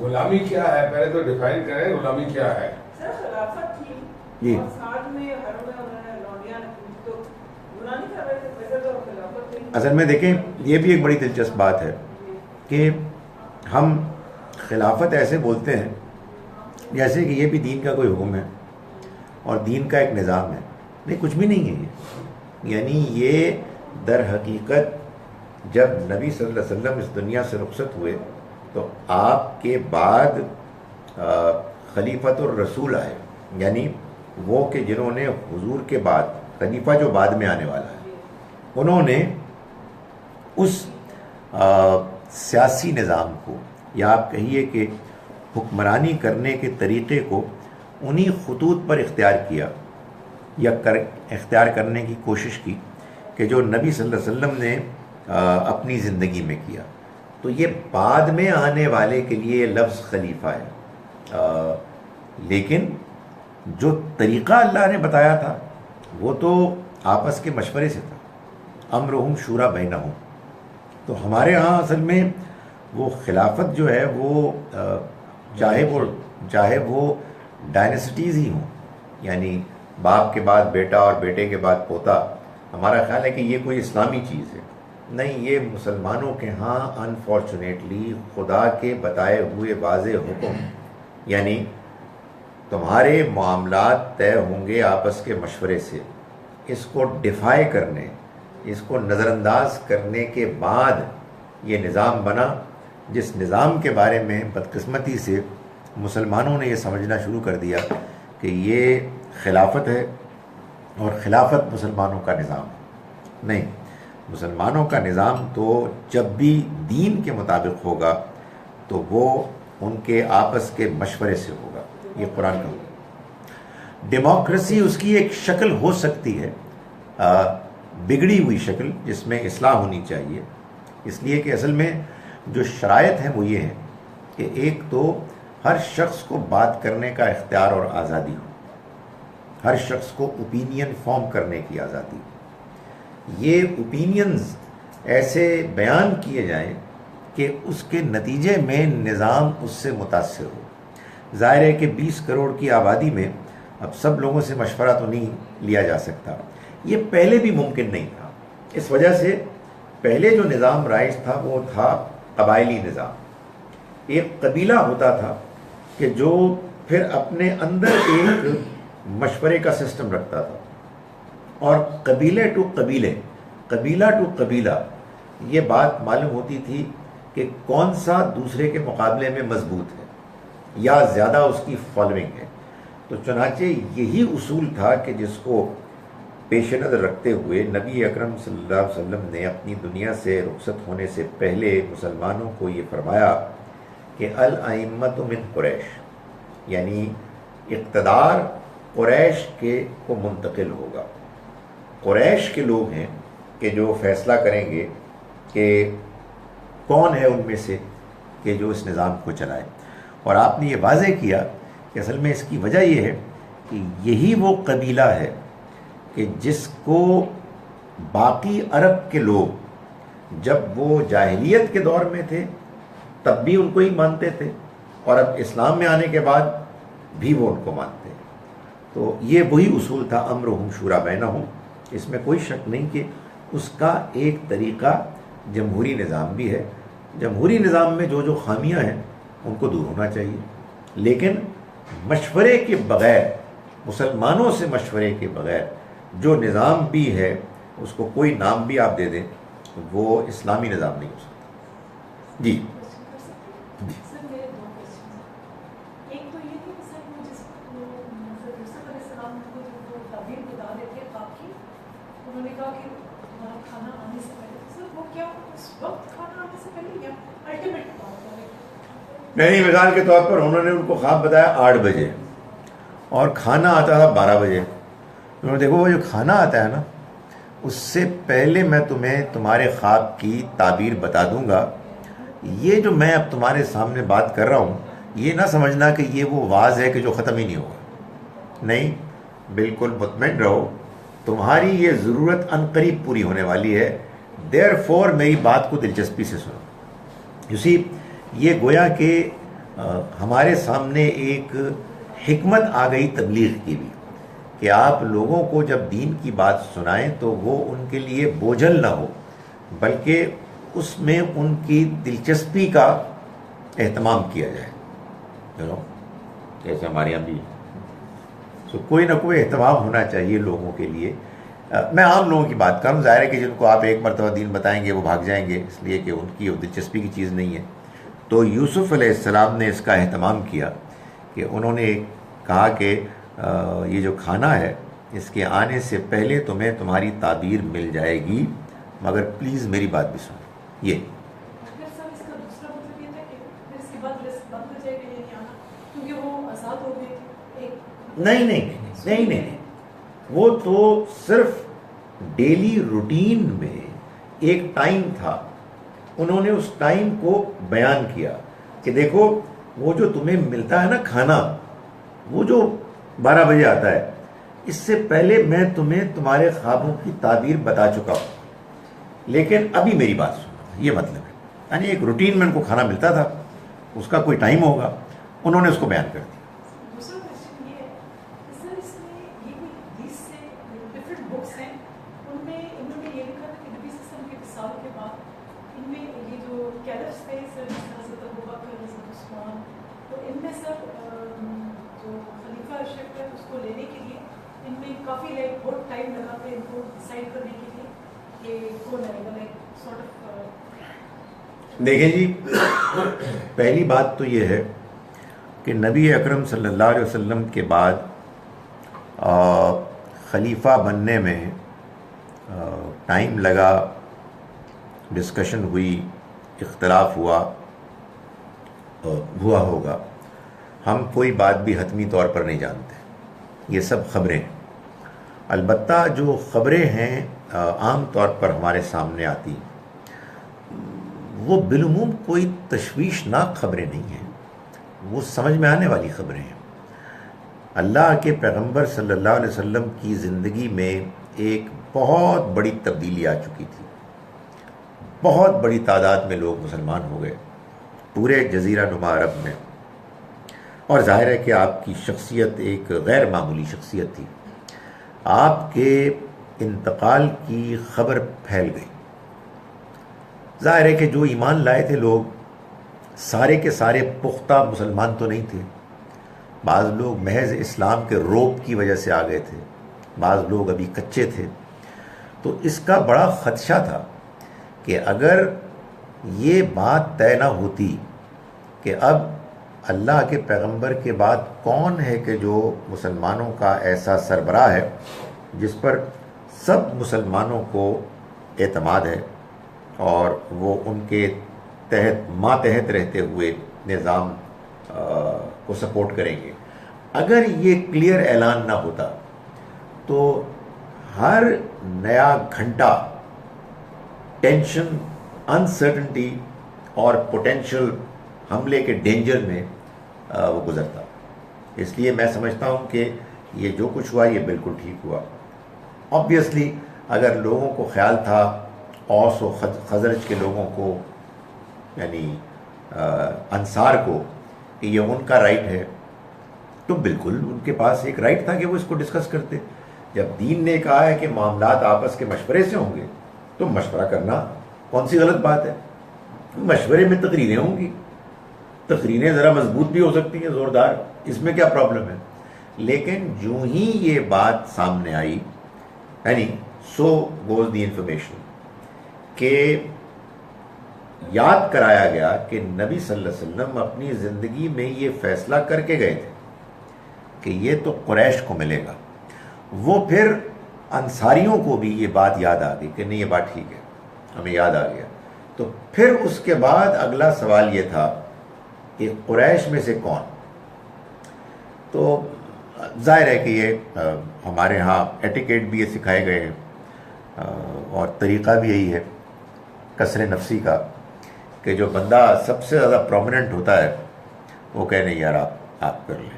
غلامی کیا ہے پہلے تو ڈیفائن کریں، غلامی کیا ہے؟ جی اصل میں دیکھیں یہ بھی ایک بڑی دلچسپ بات ہے کہ ہم خلافت ایسے بولتے ہیں جیسے کہ یہ بھی دین کا کوئی حکم ہے اور دین کا ایک نظام ہے. نہیں، کچھ بھی نہیں ہے یہ. یعنی یہ در حقیقت جب نبی صلی اللہ علیہ وسلم اس دنیا سے رخصت ہوئے تو آپ کے بعد خلیفۃ الرسول آئے، یعنی وہ کہ جنہوں نے حضور کے بعد خلیفہ جو بعد میں آنے والا ہے انہوں نے اس سیاسی نظام کو یا آپ کہیے کہ حکمرانی کرنے کے طریقے کو انہی خطوط پر اختیار کیا یا اختیار کرنے کی کوشش کی کہ جو نبی صلی اللہ علیہ وسلم نے اپنی زندگی میں کیا. تو یہ بعد میں آنے والے کے لیے لفظ خلیفہ ہے، لیکن جو طریقہ اللہ نے بتایا تھا وہ تو آپس کے مشورے سے تھا. امرہم شورا بینہم. تو ہمارے ہاں اصل میں وہ خلافت جو ہے وہ چاہے وہ ڈائنیسٹیز ہی ہوں، یعنی باپ کے بعد بیٹا اور بیٹے کے بعد پوتا، ہمارا خیال ہے کہ یہ کوئی اسلامی چیز ہے. نہیں، یہ مسلمانوں کے ہاں انفارچونیٹلی خدا کے بتائے ہوئے واضح حکم، یعنی تمہارے معاملات طے ہوں گے آپس کے مشورے سے. اس کو ڈیفائی کرنے، اس کو نظر انداز کرنے کے بعد یہ نظام بنا، جس نظام کے بارے میں بدقسمتی سے مسلمانوں نے یہ سمجھنا شروع کر دیا کہ یہ خلافت ہے اور خلافت مسلمانوں کا نظام ہے. نہیں، مسلمانوں کا نظام تو جب بھی دین کے مطابق ہوگا تو وہ ان کے آپس کے مشورے سے ہوگا. یہ قرآن کا ہوگا. ڈیموکریسی اس کی ایک شکل ہو سکتی ہے، بگڑی ہوئی شکل جس میں اصلاح ہونی چاہیے، اس لیے کہ اصل میں جو شرائط ہیں وہ یہ ہیں کہ ایک تو ہر شخص کو بات کرنے کا اختیار اور آزادی ہو، ہر شخص کو اوپینین فارم کرنے کی آزادی ہو. یہ اوپینینز ایسے بیان کیے جائیں کہ اس کے نتیجے میں نظام اس سے متاثر ہو. ظاہر ہے کہ 20 کروڑ کی آبادی میں اب سب لوگوں سے مشورہ تو نہیں لیا جا سکتا. یہ پہلے بھی ممکن نہیں تھا. اس وجہ سے پہلے جو نظام رائج تھا وہ تھا قبائلی نظام. ایک قبیلہ ہوتا تھا کہ جو پھر اپنے اندر ایک مشورے کا سسٹم رکھتا تھا، اور قبیلے ٹو قبیلے، قبیلہ ٹو قبیلہ یہ بات معلوم ہوتی تھی کہ کون سا دوسرے کے مقابلے میں مضبوط ہے یا زیادہ اس کی فالوئنگ ہے. تو چنانچہ یہی اصول تھا کہ جس کو پیش نظر رکھتے ہوئے نبی اکرم صلی اللہ علیہ وسلم نے اپنی دنیا سے رخصت ہونے سے پہلے مسلمانوں کو یہ فرمایا کہ الائمۃ من قریش، یعنی اقتدار قریش کے کو منتقل ہوگا. قریش کے لوگ ہیں کہ جو فیصلہ کریں گے کہ کون ہے ان میں سے کہ جو اس نظام کو چلائے. اور آپ نے یہ واضح کیا کہ اصل میں اس کی وجہ یہ ہے کہ یہی وہ قبیلہ ہے کہ جس کو باقی عرب کے لوگ جب وہ جاہلیت کے دور میں تھے تب بھی ان کو ہی مانتے تھے، اور اب اسلام میں آنے کے بعد بھی وہ ان کو مانتے ہیں. تو یہ وہی اصول تھا امرہم شورا بینہم. اس میں کوئی شک نہیں کہ اس کا ایک طریقہ جمہوری نظام بھی ہے. جمہوری نظام میں جو جو خامیاں ہیں ان کو دور ہونا چاہیے، لیکن مشورے کے بغیر، مسلمانوں سے مشورے کے بغیر جو نظام بھی ہے اس کو کوئی نام بھی آپ دے دیں وہ اسلامی نظام نہیں ہو سکتا. جی سر میرے دو کوشچن ہیں. ایک تو یہ کہ سر وہ جس یوسف علیہ السلام کو جو وہ تعبیر بتا رہے تھے خواب کی، انہوں نے کہا کہ تمہارا کھانا آنے سے پہلے، سر وہ کیا اس وقت کھانا آنے سے پہلے یا الٹیمیٹ بات ہے؟ نہیں، مثال کے طور پر انہوں نے ان کو خواب بتایا 8 بجے اور کھانا آتا تھا 12 بجے. انہوں نے دیکھو وہ جو کھانا آتا ہے نا اس سے پہلے میں تمہیں تمہارے خواب کی تعبیر بتا دوں گا. یہ جو میں اب تمہارے سامنے بات کر رہا ہوں یہ نہ سمجھنا کہ یہ وہ واز ہے کہ جو ختم ہی نہیں ہوگا. نہیں، بالکل مطمئن رہو، تمہاری یہ ضرورت عنقریب پوری ہونے والی ہے. دیر فور میری بات کو دلچسپی سے سنو. یوسی یہ گویا کہ ہمارے سامنے ایک حکمت آ گئی تبلیغ کی بھی کہ آپ لوگوں کو جب دین کی بات سنائیں تو وہ ان کے لیے بوجھل نہ ہو بلکہ اس میں ان کی دلچسپی کا اہتمام کیا جائے. جیسے ہمارے یہاں بھی کوئی نہ کوئی اہتمام ہونا چاہیے لوگوں کے لیے. میں عام لوگوں کی بات کر رہا ہوں. ظاہر ہے کہ جن کو آپ ایک مرتبہ دین بتائیں گے وہ بھاگ جائیں گے اس لیے کہ ان کی دلچسپی کی چیز نہیں ہے. تو یوسف علیہ السلام نے اس کا اہتمام کیا کہ انہوں نے کہا کہ یہ جو کھانا ہے اس کے آنے سے پہلے تمہیں تمہاری تعبیر مل جائے گی، مگر پلیز میری بات بھی سنو. یہ پھر سر اس کا دوسرا مطلب یہ تھا کہ پھر اس کے بعد رزق بند ہو جائے گا یہ نہیں آنا کیونکہ وہ آزاد ہو گئے ایک. نہیں، وہ تو صرف ڈیلی روٹین میں ایک ٹائم تھا. انہوں نے اس ٹائم کو بیان کیا کہ دیکھو وہ جو تمہیں ملتا ہے نا کھانا، وہ جو 12 بجے آتا ہے، اس سے پہلے میں تمہیں تمہارے خوابوں کی تعبیر بتا چکا ہوں، لیکن ابھی میری بات سنو. یہ مطلب ہے یعنی ایک روٹین میں ان کو کھانا ملتا تھا، اس کا کوئی ٹائم ہوگا، انہوں نے اس کو بیان کر دیا. دوسرا کوشچن یہ ہے کہ سر اس میں یہ کوئی حدیث سے ڈفرینٹ بکس ہیں ان میں انہوں نے یہ لکھا تھا کہ نبی صلی اللہ علیہ وسلم کے وصال کے بعد ان میں یہ جو کیلفس تھے سر حضرت ابوبکر، حضرت عثمان، تو ان میں سر جو خلیفہ اشرف ہے اس کو لینے کے لیے ان میں کافی بہت ٹائم لگا تھا ان کو ڈیسائڈ کرنے کے لیے کہ کون آئے گا سارٹ آف. دیکھیں جی، پہلی بات تو یہ ہے کہ نبی اکرم صلی اللہ علیہ وسلم کے بعد خلیفہ بننے میں ٹائم لگا، ڈسکشن ہوئی، اختلاف ہوا ہوگا. ہم کوئی بات بھی حتمی طور پر نہیں جانتے، یہ سب خبریں ہیں. البتہ جو خبریں ہیں عام طور پر ہمارے سامنے آتی وہ بالعموم کوئی تشویشناک خبریں نہیں ہیں، وہ سمجھ میں آنے والی خبریں ہیں. اللہ کے پیغمبر صلی اللہ علیہ وسلم کی زندگی میں ایک بہت بڑی تبدیلی آ چکی تھی. بہت بڑی تعداد میں لوگ مسلمان ہو گئے پورے جزیرہ نما عرب میں، اور ظاہر ہے کہ آپ کی شخصیت ایک غیر معمولی شخصیت تھی. آپ کے انتقال کی خبر پھیل گئی. ظاہر ہے کہ جو ایمان لائے تھے لوگ سارے کے سارے پختہ مسلمان تو نہیں تھے. بعض لوگ محض اسلام کے روب کی وجہ سے آ گئے تھے، بعض لوگ ابھی کچے تھے. تو اس کا بڑا خدشہ تھا کہ اگر یہ بات طے نہ ہوتی کہ اب اللہ کے پیغمبر کے بعد کون ہے کہ جو مسلمانوں کا ایسا سربراہ ہے جس پر سب مسلمانوں کو اعتماد ہے اور وہ ان کے ماتحت رہتے ہوئے نظام کو سپورٹ کریں گے. اگر یہ کلیئر اعلان نہ ہوتا تو ہر نیا گھنٹہ ٹینشن، انسرٹنٹی اور پوٹینشل حملے کے ڈینجر میں وہ گزرتا. اس لیے میں سمجھتا ہوں کہ یہ جو کچھ ہوا یہ بالکل ٹھیک ہوا. آبویسلی اگر لوگوں کو خیال تھا، اوس و خزرج کے لوگوں کو، یعنی انصار کو، کہ یہ ان کا رائٹ ہے، تو بالکل ان کے پاس ایک رائٹ تھا کہ وہ اس کو ڈسکس کرتے. جب دین نے کہا ہے کہ معاملات آپس کے مشورے سے ہوں گے تو مشورہ کرنا کون سی غلط بات ہے؟ مشورے میں تقریریں ہوں گی، تقریریں ذرا مضبوط بھی ہو سکتی ہیں، زوردار، اس میں کیا پرابلم ہے؟ لیکن جو ہی یہ بات سامنے آئی، یعنی سو گوز دی انفارمیشن، کہ یاد کرایا گیا کہ نبی صلی اللہ علیہ وسلم اپنی زندگی میں یہ فیصلہ کر کے گئے تھے کہ یہ تو قریش کو ملے گا. وہ پھر انصاریوں کو بھی یہ بات یاد آ گئی کہ نہیں یہ بات ٹھیک ہے، ہمیں یاد آ گیا. تو پھر اس کے بعد اگلا سوال یہ تھا کہ قریش میں سے کون؟ تو ظاہر ہے کہ یہ ہمارے ہاں ایٹیکیٹ بھی یہ سکھائے گئے ہیں اور طریقہ بھی یہی ہے کسر نفسی کا، کہ جو بندہ سب سے زیادہ پرومیننٹ ہوتا ہے وہ کہے نہیں یار آپ کر لیں.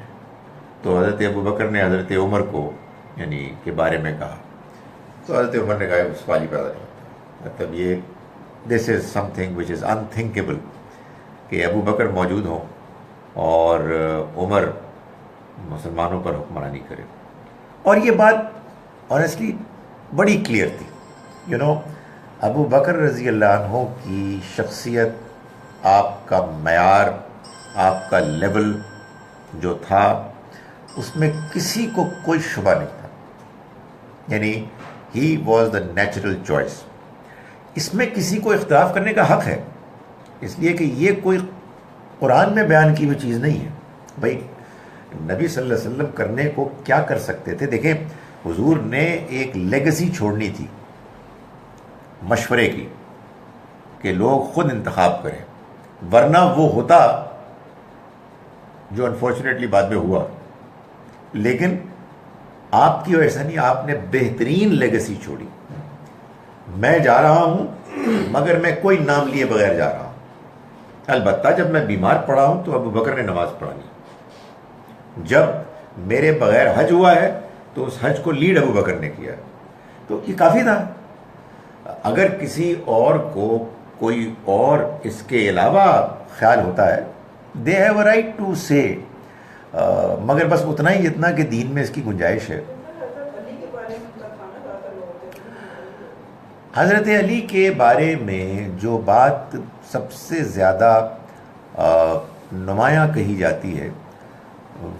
تو حضرت ابوبکر نے حضرت عمر کو یعنی کے بارے میں کہا، تو حضرت عمر نے کہا سوال ہی پیدا نہیں ہوتا. مطلب یہ دس از some thing which is unthinkable کہ ابوبکر موجود ہوں اور عمر مسلمانوں پر حکمرانی کرے. اور یہ بات آنیسٹلی بڑی کلیئر تھی. ابو بکر رضی اللہ عنہ کی شخصیت، آپ کا معیار، آپ کا لیول جو تھا، اس میں کسی کو کوئی شبہ نہیں تھا. یعنی he was the natural choice. اس میں کسی کو اختلاف کرنے کا حق ہے، اس لیے کہ یہ کوئی قرآن میں بیان کی ہوئی چیز نہیں ہے. بھائی نبی صلی اللہ علیہ وسلم کرنے کو کیا کر سکتے تھے؟ دیکھیں حضور نے ایک لیگسی چھوڑنی تھی مشورے کی کہ لوگ خود انتخاب کریں، ورنہ وہ ہوتا جو انفارچونیٹلی بعد میں ہوا. لیکن آپ کی ویسا نہیں، آپ نے بہترین لیگسی چھوڑی. میں جا رہا ہوں مگر میں کوئی نام لیے بغیر جا رہا ہوں. البتہ جب میں بیمار پڑا ہوں تو ابو بکر نے نماز پڑھانی. جب میرے بغیر حج ہوا ہے تو اس حج کو لیڈ ابو بکر نے کیا. تو یہ کافی تھا. اگر کسی اور کو کوئی اور اس کے علاوہ خیال ہوتا ہے، they have a right to say, مگر بس اتنا ہی اتنا کہ دین میں اس کی گنجائش ہے. حضرت علی کے بارے میں جو بات سب سے زیادہ نمایاں کہی جاتی ہے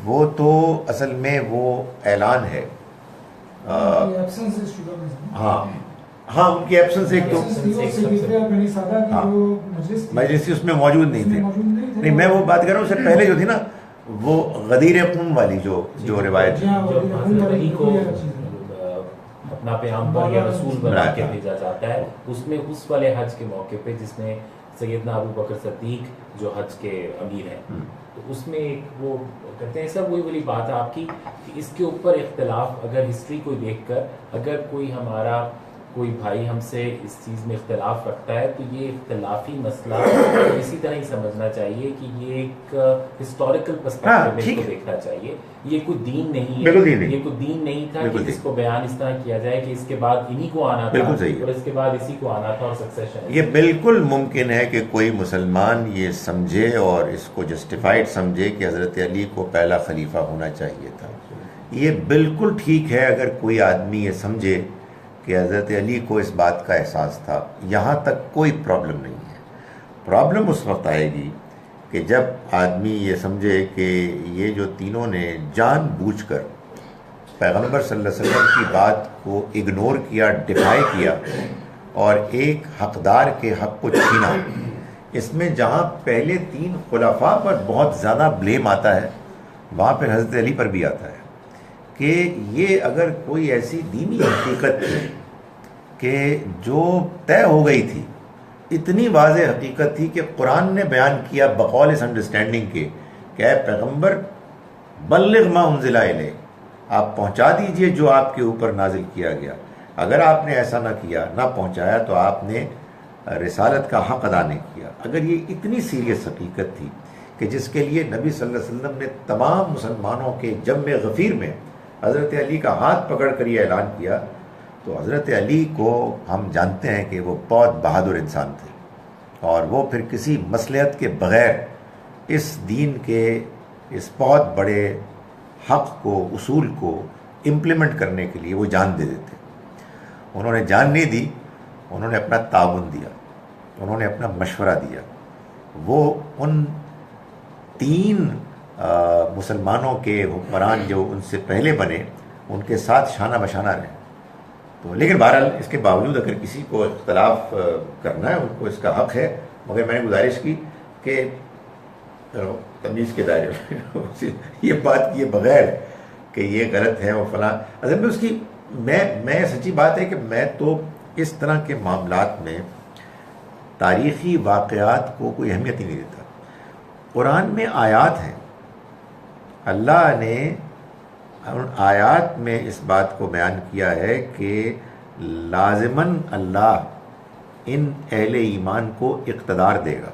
وہ تو اصل میں وہ اعلان ہے. ہاں ان کی ایبسنس ایک تو مجلس اس میں موجود نہیں تھے. نہیں میں وہ بات کر رہا ہوں، اس سے پہلے جو تھی نا وہ غدیر قوم والی جو روایت اپنا پیغمبر یا رسول بنا کے بھیجا جاتا ہے، اس میں اس والے حج کے موقع پہ جس میں سیدنا ابو بکر صدیق جو حج کے امیر ہیں، تو اس میں ایک وہ کہتے ہیں سب وہی بات ہے آپ کی کہ اس کے اوپر اختلاف، اگر ہسٹری کو دیکھ کر اگر کوئی ہمارا کوئی بھائی ہم سے اس چیز میں اختلاف رکھتا ہے تو یہ اختلافی مسئلہ اسی طرح ہی سمجھنا چاہیے کہ یہ ایک ہسٹوریکل پرسپیکٹیو میں دیکھنا چاہیے. یہ کوئی دین نہیں ہے، یہ کوئی دین نہیں تھا کہ اس کو بیان اس طرح کیا جائے کہ اس کے بعد انہی کو آنا تھا اور اس کے بعد اسی کو آنا تھا اور سکسیشن. یہ بالکل ممکن ہے کہ کوئی مسلمان یہ سمجھے اور اس کو جسٹیفائڈ سمجھے کہ حضرت علی کو پہلا خلیفہ ہونا چاہیے تھا. یہ بالکل ٹھیک ہے اگر کوئی آدمی یہ سمجھے کہ حضرت علی کو اس بات کا احساس تھا. یہاں تک کوئی پرابلم نہیں ہے. پرابلم اس وقت آئے گی کہ جب آدمی یہ سمجھے کہ یہ جو تینوں نے جان بوجھ کر پیغمبر صلی اللہ علیہ وسلم کی بات کو اگنور کیا، ڈیفائی کیا اور ایک حقدار کے حق کو چھینا، اس میں جہاں پہلے 3 خلفاء پر بہت زیادہ بلیم آتا ہے وہاں پھر حضرت علی پر بھی آتا ہے کہ یہ اگر کوئی ایسی دینی حقیقت تھی کہ جو طے ہو گئی تھی، اتنی واضح حقیقت تھی کہ قرآن نے بیان کیا بقول اس انڈرسٹینڈنگ کے کہ اے پیغمبر بلغ ما انزل الیک، آپ پہنچا دیجئے جو آپ کے اوپر نازل کیا گیا. اگر آپ نے ایسا نہ کیا، نہ پہنچایا، تو آپ نے رسالت کا حق ادا نہیں کیا. اگر یہ اتنی سیریس حقیقت تھی کہ جس کے لیے نبی صلی اللہ علیہ وسلم نے تمام مسلمانوں کے جمع غفیر میں حضرت علی کا ہاتھ پکڑ کر یہ اعلان کیا، تو حضرت علی کو ہم جانتے ہیں کہ وہ بہت بہادر انسان تھے، اور وہ پھر کسی مصلحت کے بغیر اس دین کے اس بہت بڑے حق کو، اصول کو امپلیمنٹ کرنے کے لیے وہ جان دے دیتے. انہوں نے جان نہیں دی، انہوں نے اپنا تعاون دیا، انہوں نے اپنا مشورہ دیا. وہ ان 3 مسلمانوں کے حکمران جو ان سے پہلے بنے ان کے ساتھ شانہ بشانہ رہے. تو لیکن بہرحال اس کے باوجود اگر کسی کو اختلاف کرنا ہے ان کو اس کا حق ہے، مگر میں نے گزارش کی کہ تمیز کے دائرے میں یہ بات کیے بغیر کہ یہ غلط ہے وہ فلاں. اصل میں اس کی میں سچی بات ہے کہ میں تو اس طرح کے معاملات میں تاریخی واقعات کو کوئی اہمیت ہی نہیں دیتا. قرآن میں آیات ہیں، اللہ نے ان آیات میں اس بات کو بیان کیا ہے کہ لازماً اللہ ان اہل ایمان کو اقتدار دے گا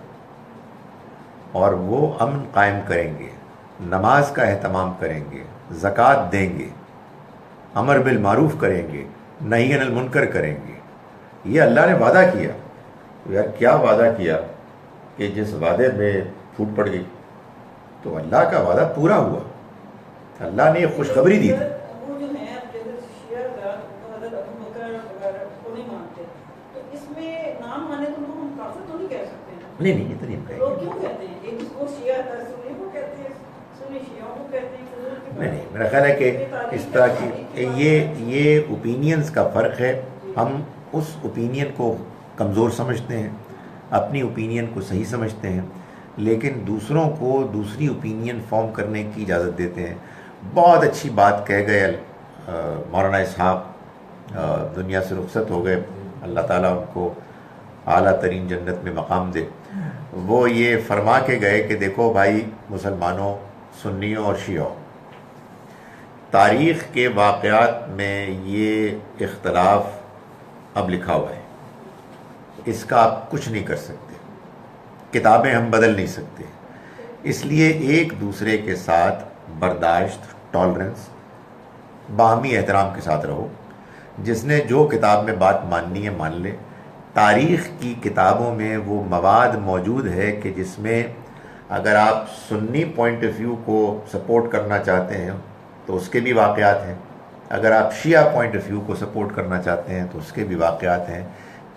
اور وہ امن قائم کریں گے، نماز کا اہتمام کریں گے، زکوٰۃ دیں گے، امر بالمعروف کریں گے، نہی عن المنکر کریں گے. یہ اللہ نے وعدہ کیا. یار کیا وعدہ کیا کہ جس وعدے میں پھوٹ پڑ گئی. تو اللہ کا وعدہ پورا ہوا. اللہ نے یہ خوشخبری دی تھی. وہ جو ہیں شیعہ حضرت ابو بکر وغیرہ کو نہیں مانتے، تو اس میں نام مانے تو ہم کافر تو نہیں کہہ سکتے ہیں. نہیں یہ تو نہیں کہیں لوگ گے. کیوں کہتے ہیں ایک کو شیعہ سنی کو کہتے ہیں، سنی شیعوں کو کہتے ہیں. نہیں میرا خیال ہے کہ اس طرح کی یہ اوپینینز کا فرق ہے. ہم اس اوپینین کو کمزور سمجھتے ہیں، اپنی اوپینین کو صحیح سمجھتے ہیں، لیکن دوسروں کو دوسری اوپینین فارم کرنے کی اجازت دیتے ہیں. بہت اچھی بات کہہ گئے مولانا اسحاق، دنیا سے رخصت ہو گئے، اللہ تعالیٰ ان کو اعلیٰ ترین جنت میں مقام دے. وہ یہ فرما کے گئے کہ دیکھو بھائی مسلمانوں، سنیوں اور شیعوں، تاریخ کے واقعات میں یہ اختلاف اب لکھا ہوا ہے، اس کا آپ کچھ نہیں کر سکتے، کتابیں ہم بدل نہیں سکتے. اس لیے ایک دوسرے کے ساتھ برداشت، ٹالرنس، باہمی احترام کے ساتھ رہو. جس نے جو کتاب میں بات ماننی ہے مان لے. تاریخ کی کتابوں میں وہ مواد موجود ہے کہ جس میں اگر آپ سنی پوائنٹ آف ویو کو سپورٹ کرنا چاہتے ہیں تو اس کے بھی واقعات ہیں، اگر آپ شیعہ پوائنٹ آف ویو کو سپورٹ کرنا چاہتے ہیں تو اس کے بھی واقعات ہیں.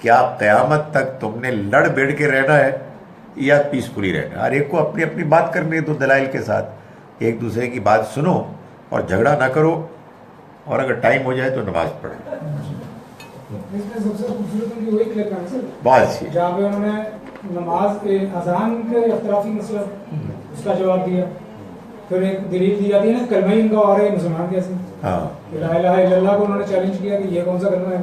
کیا قیامت تک تم نے لڑ بیڑ کے رہنا ہے یا پیسفلی رہنا ہے؟ ہر ایک کو اپنی اپنی بات کرنی ہے تو دلائل کے ساتھ. ایک دوسرے کی بات سنو اور جھگڑا نہ کرو، اور اگر ٹائم ہو جائے تو نماز پڑھیں. اس میں سب سے خوبصورت ان کی وہی کلپ ہے سر بہت اچھی ہے. جہاں پہ انہوں نے نماز کے اذان کے اختلافی مسئلہ اس کا جواب دیا. پھر ایک دلیل دی جاتی ہے نا کلمہ ان کا اور ہے مسلمان کیسے. ہاں لا الہ الا اللہ کو انہوں نے چیلنج کیا کہ یہ کون سا کلمہ ہے.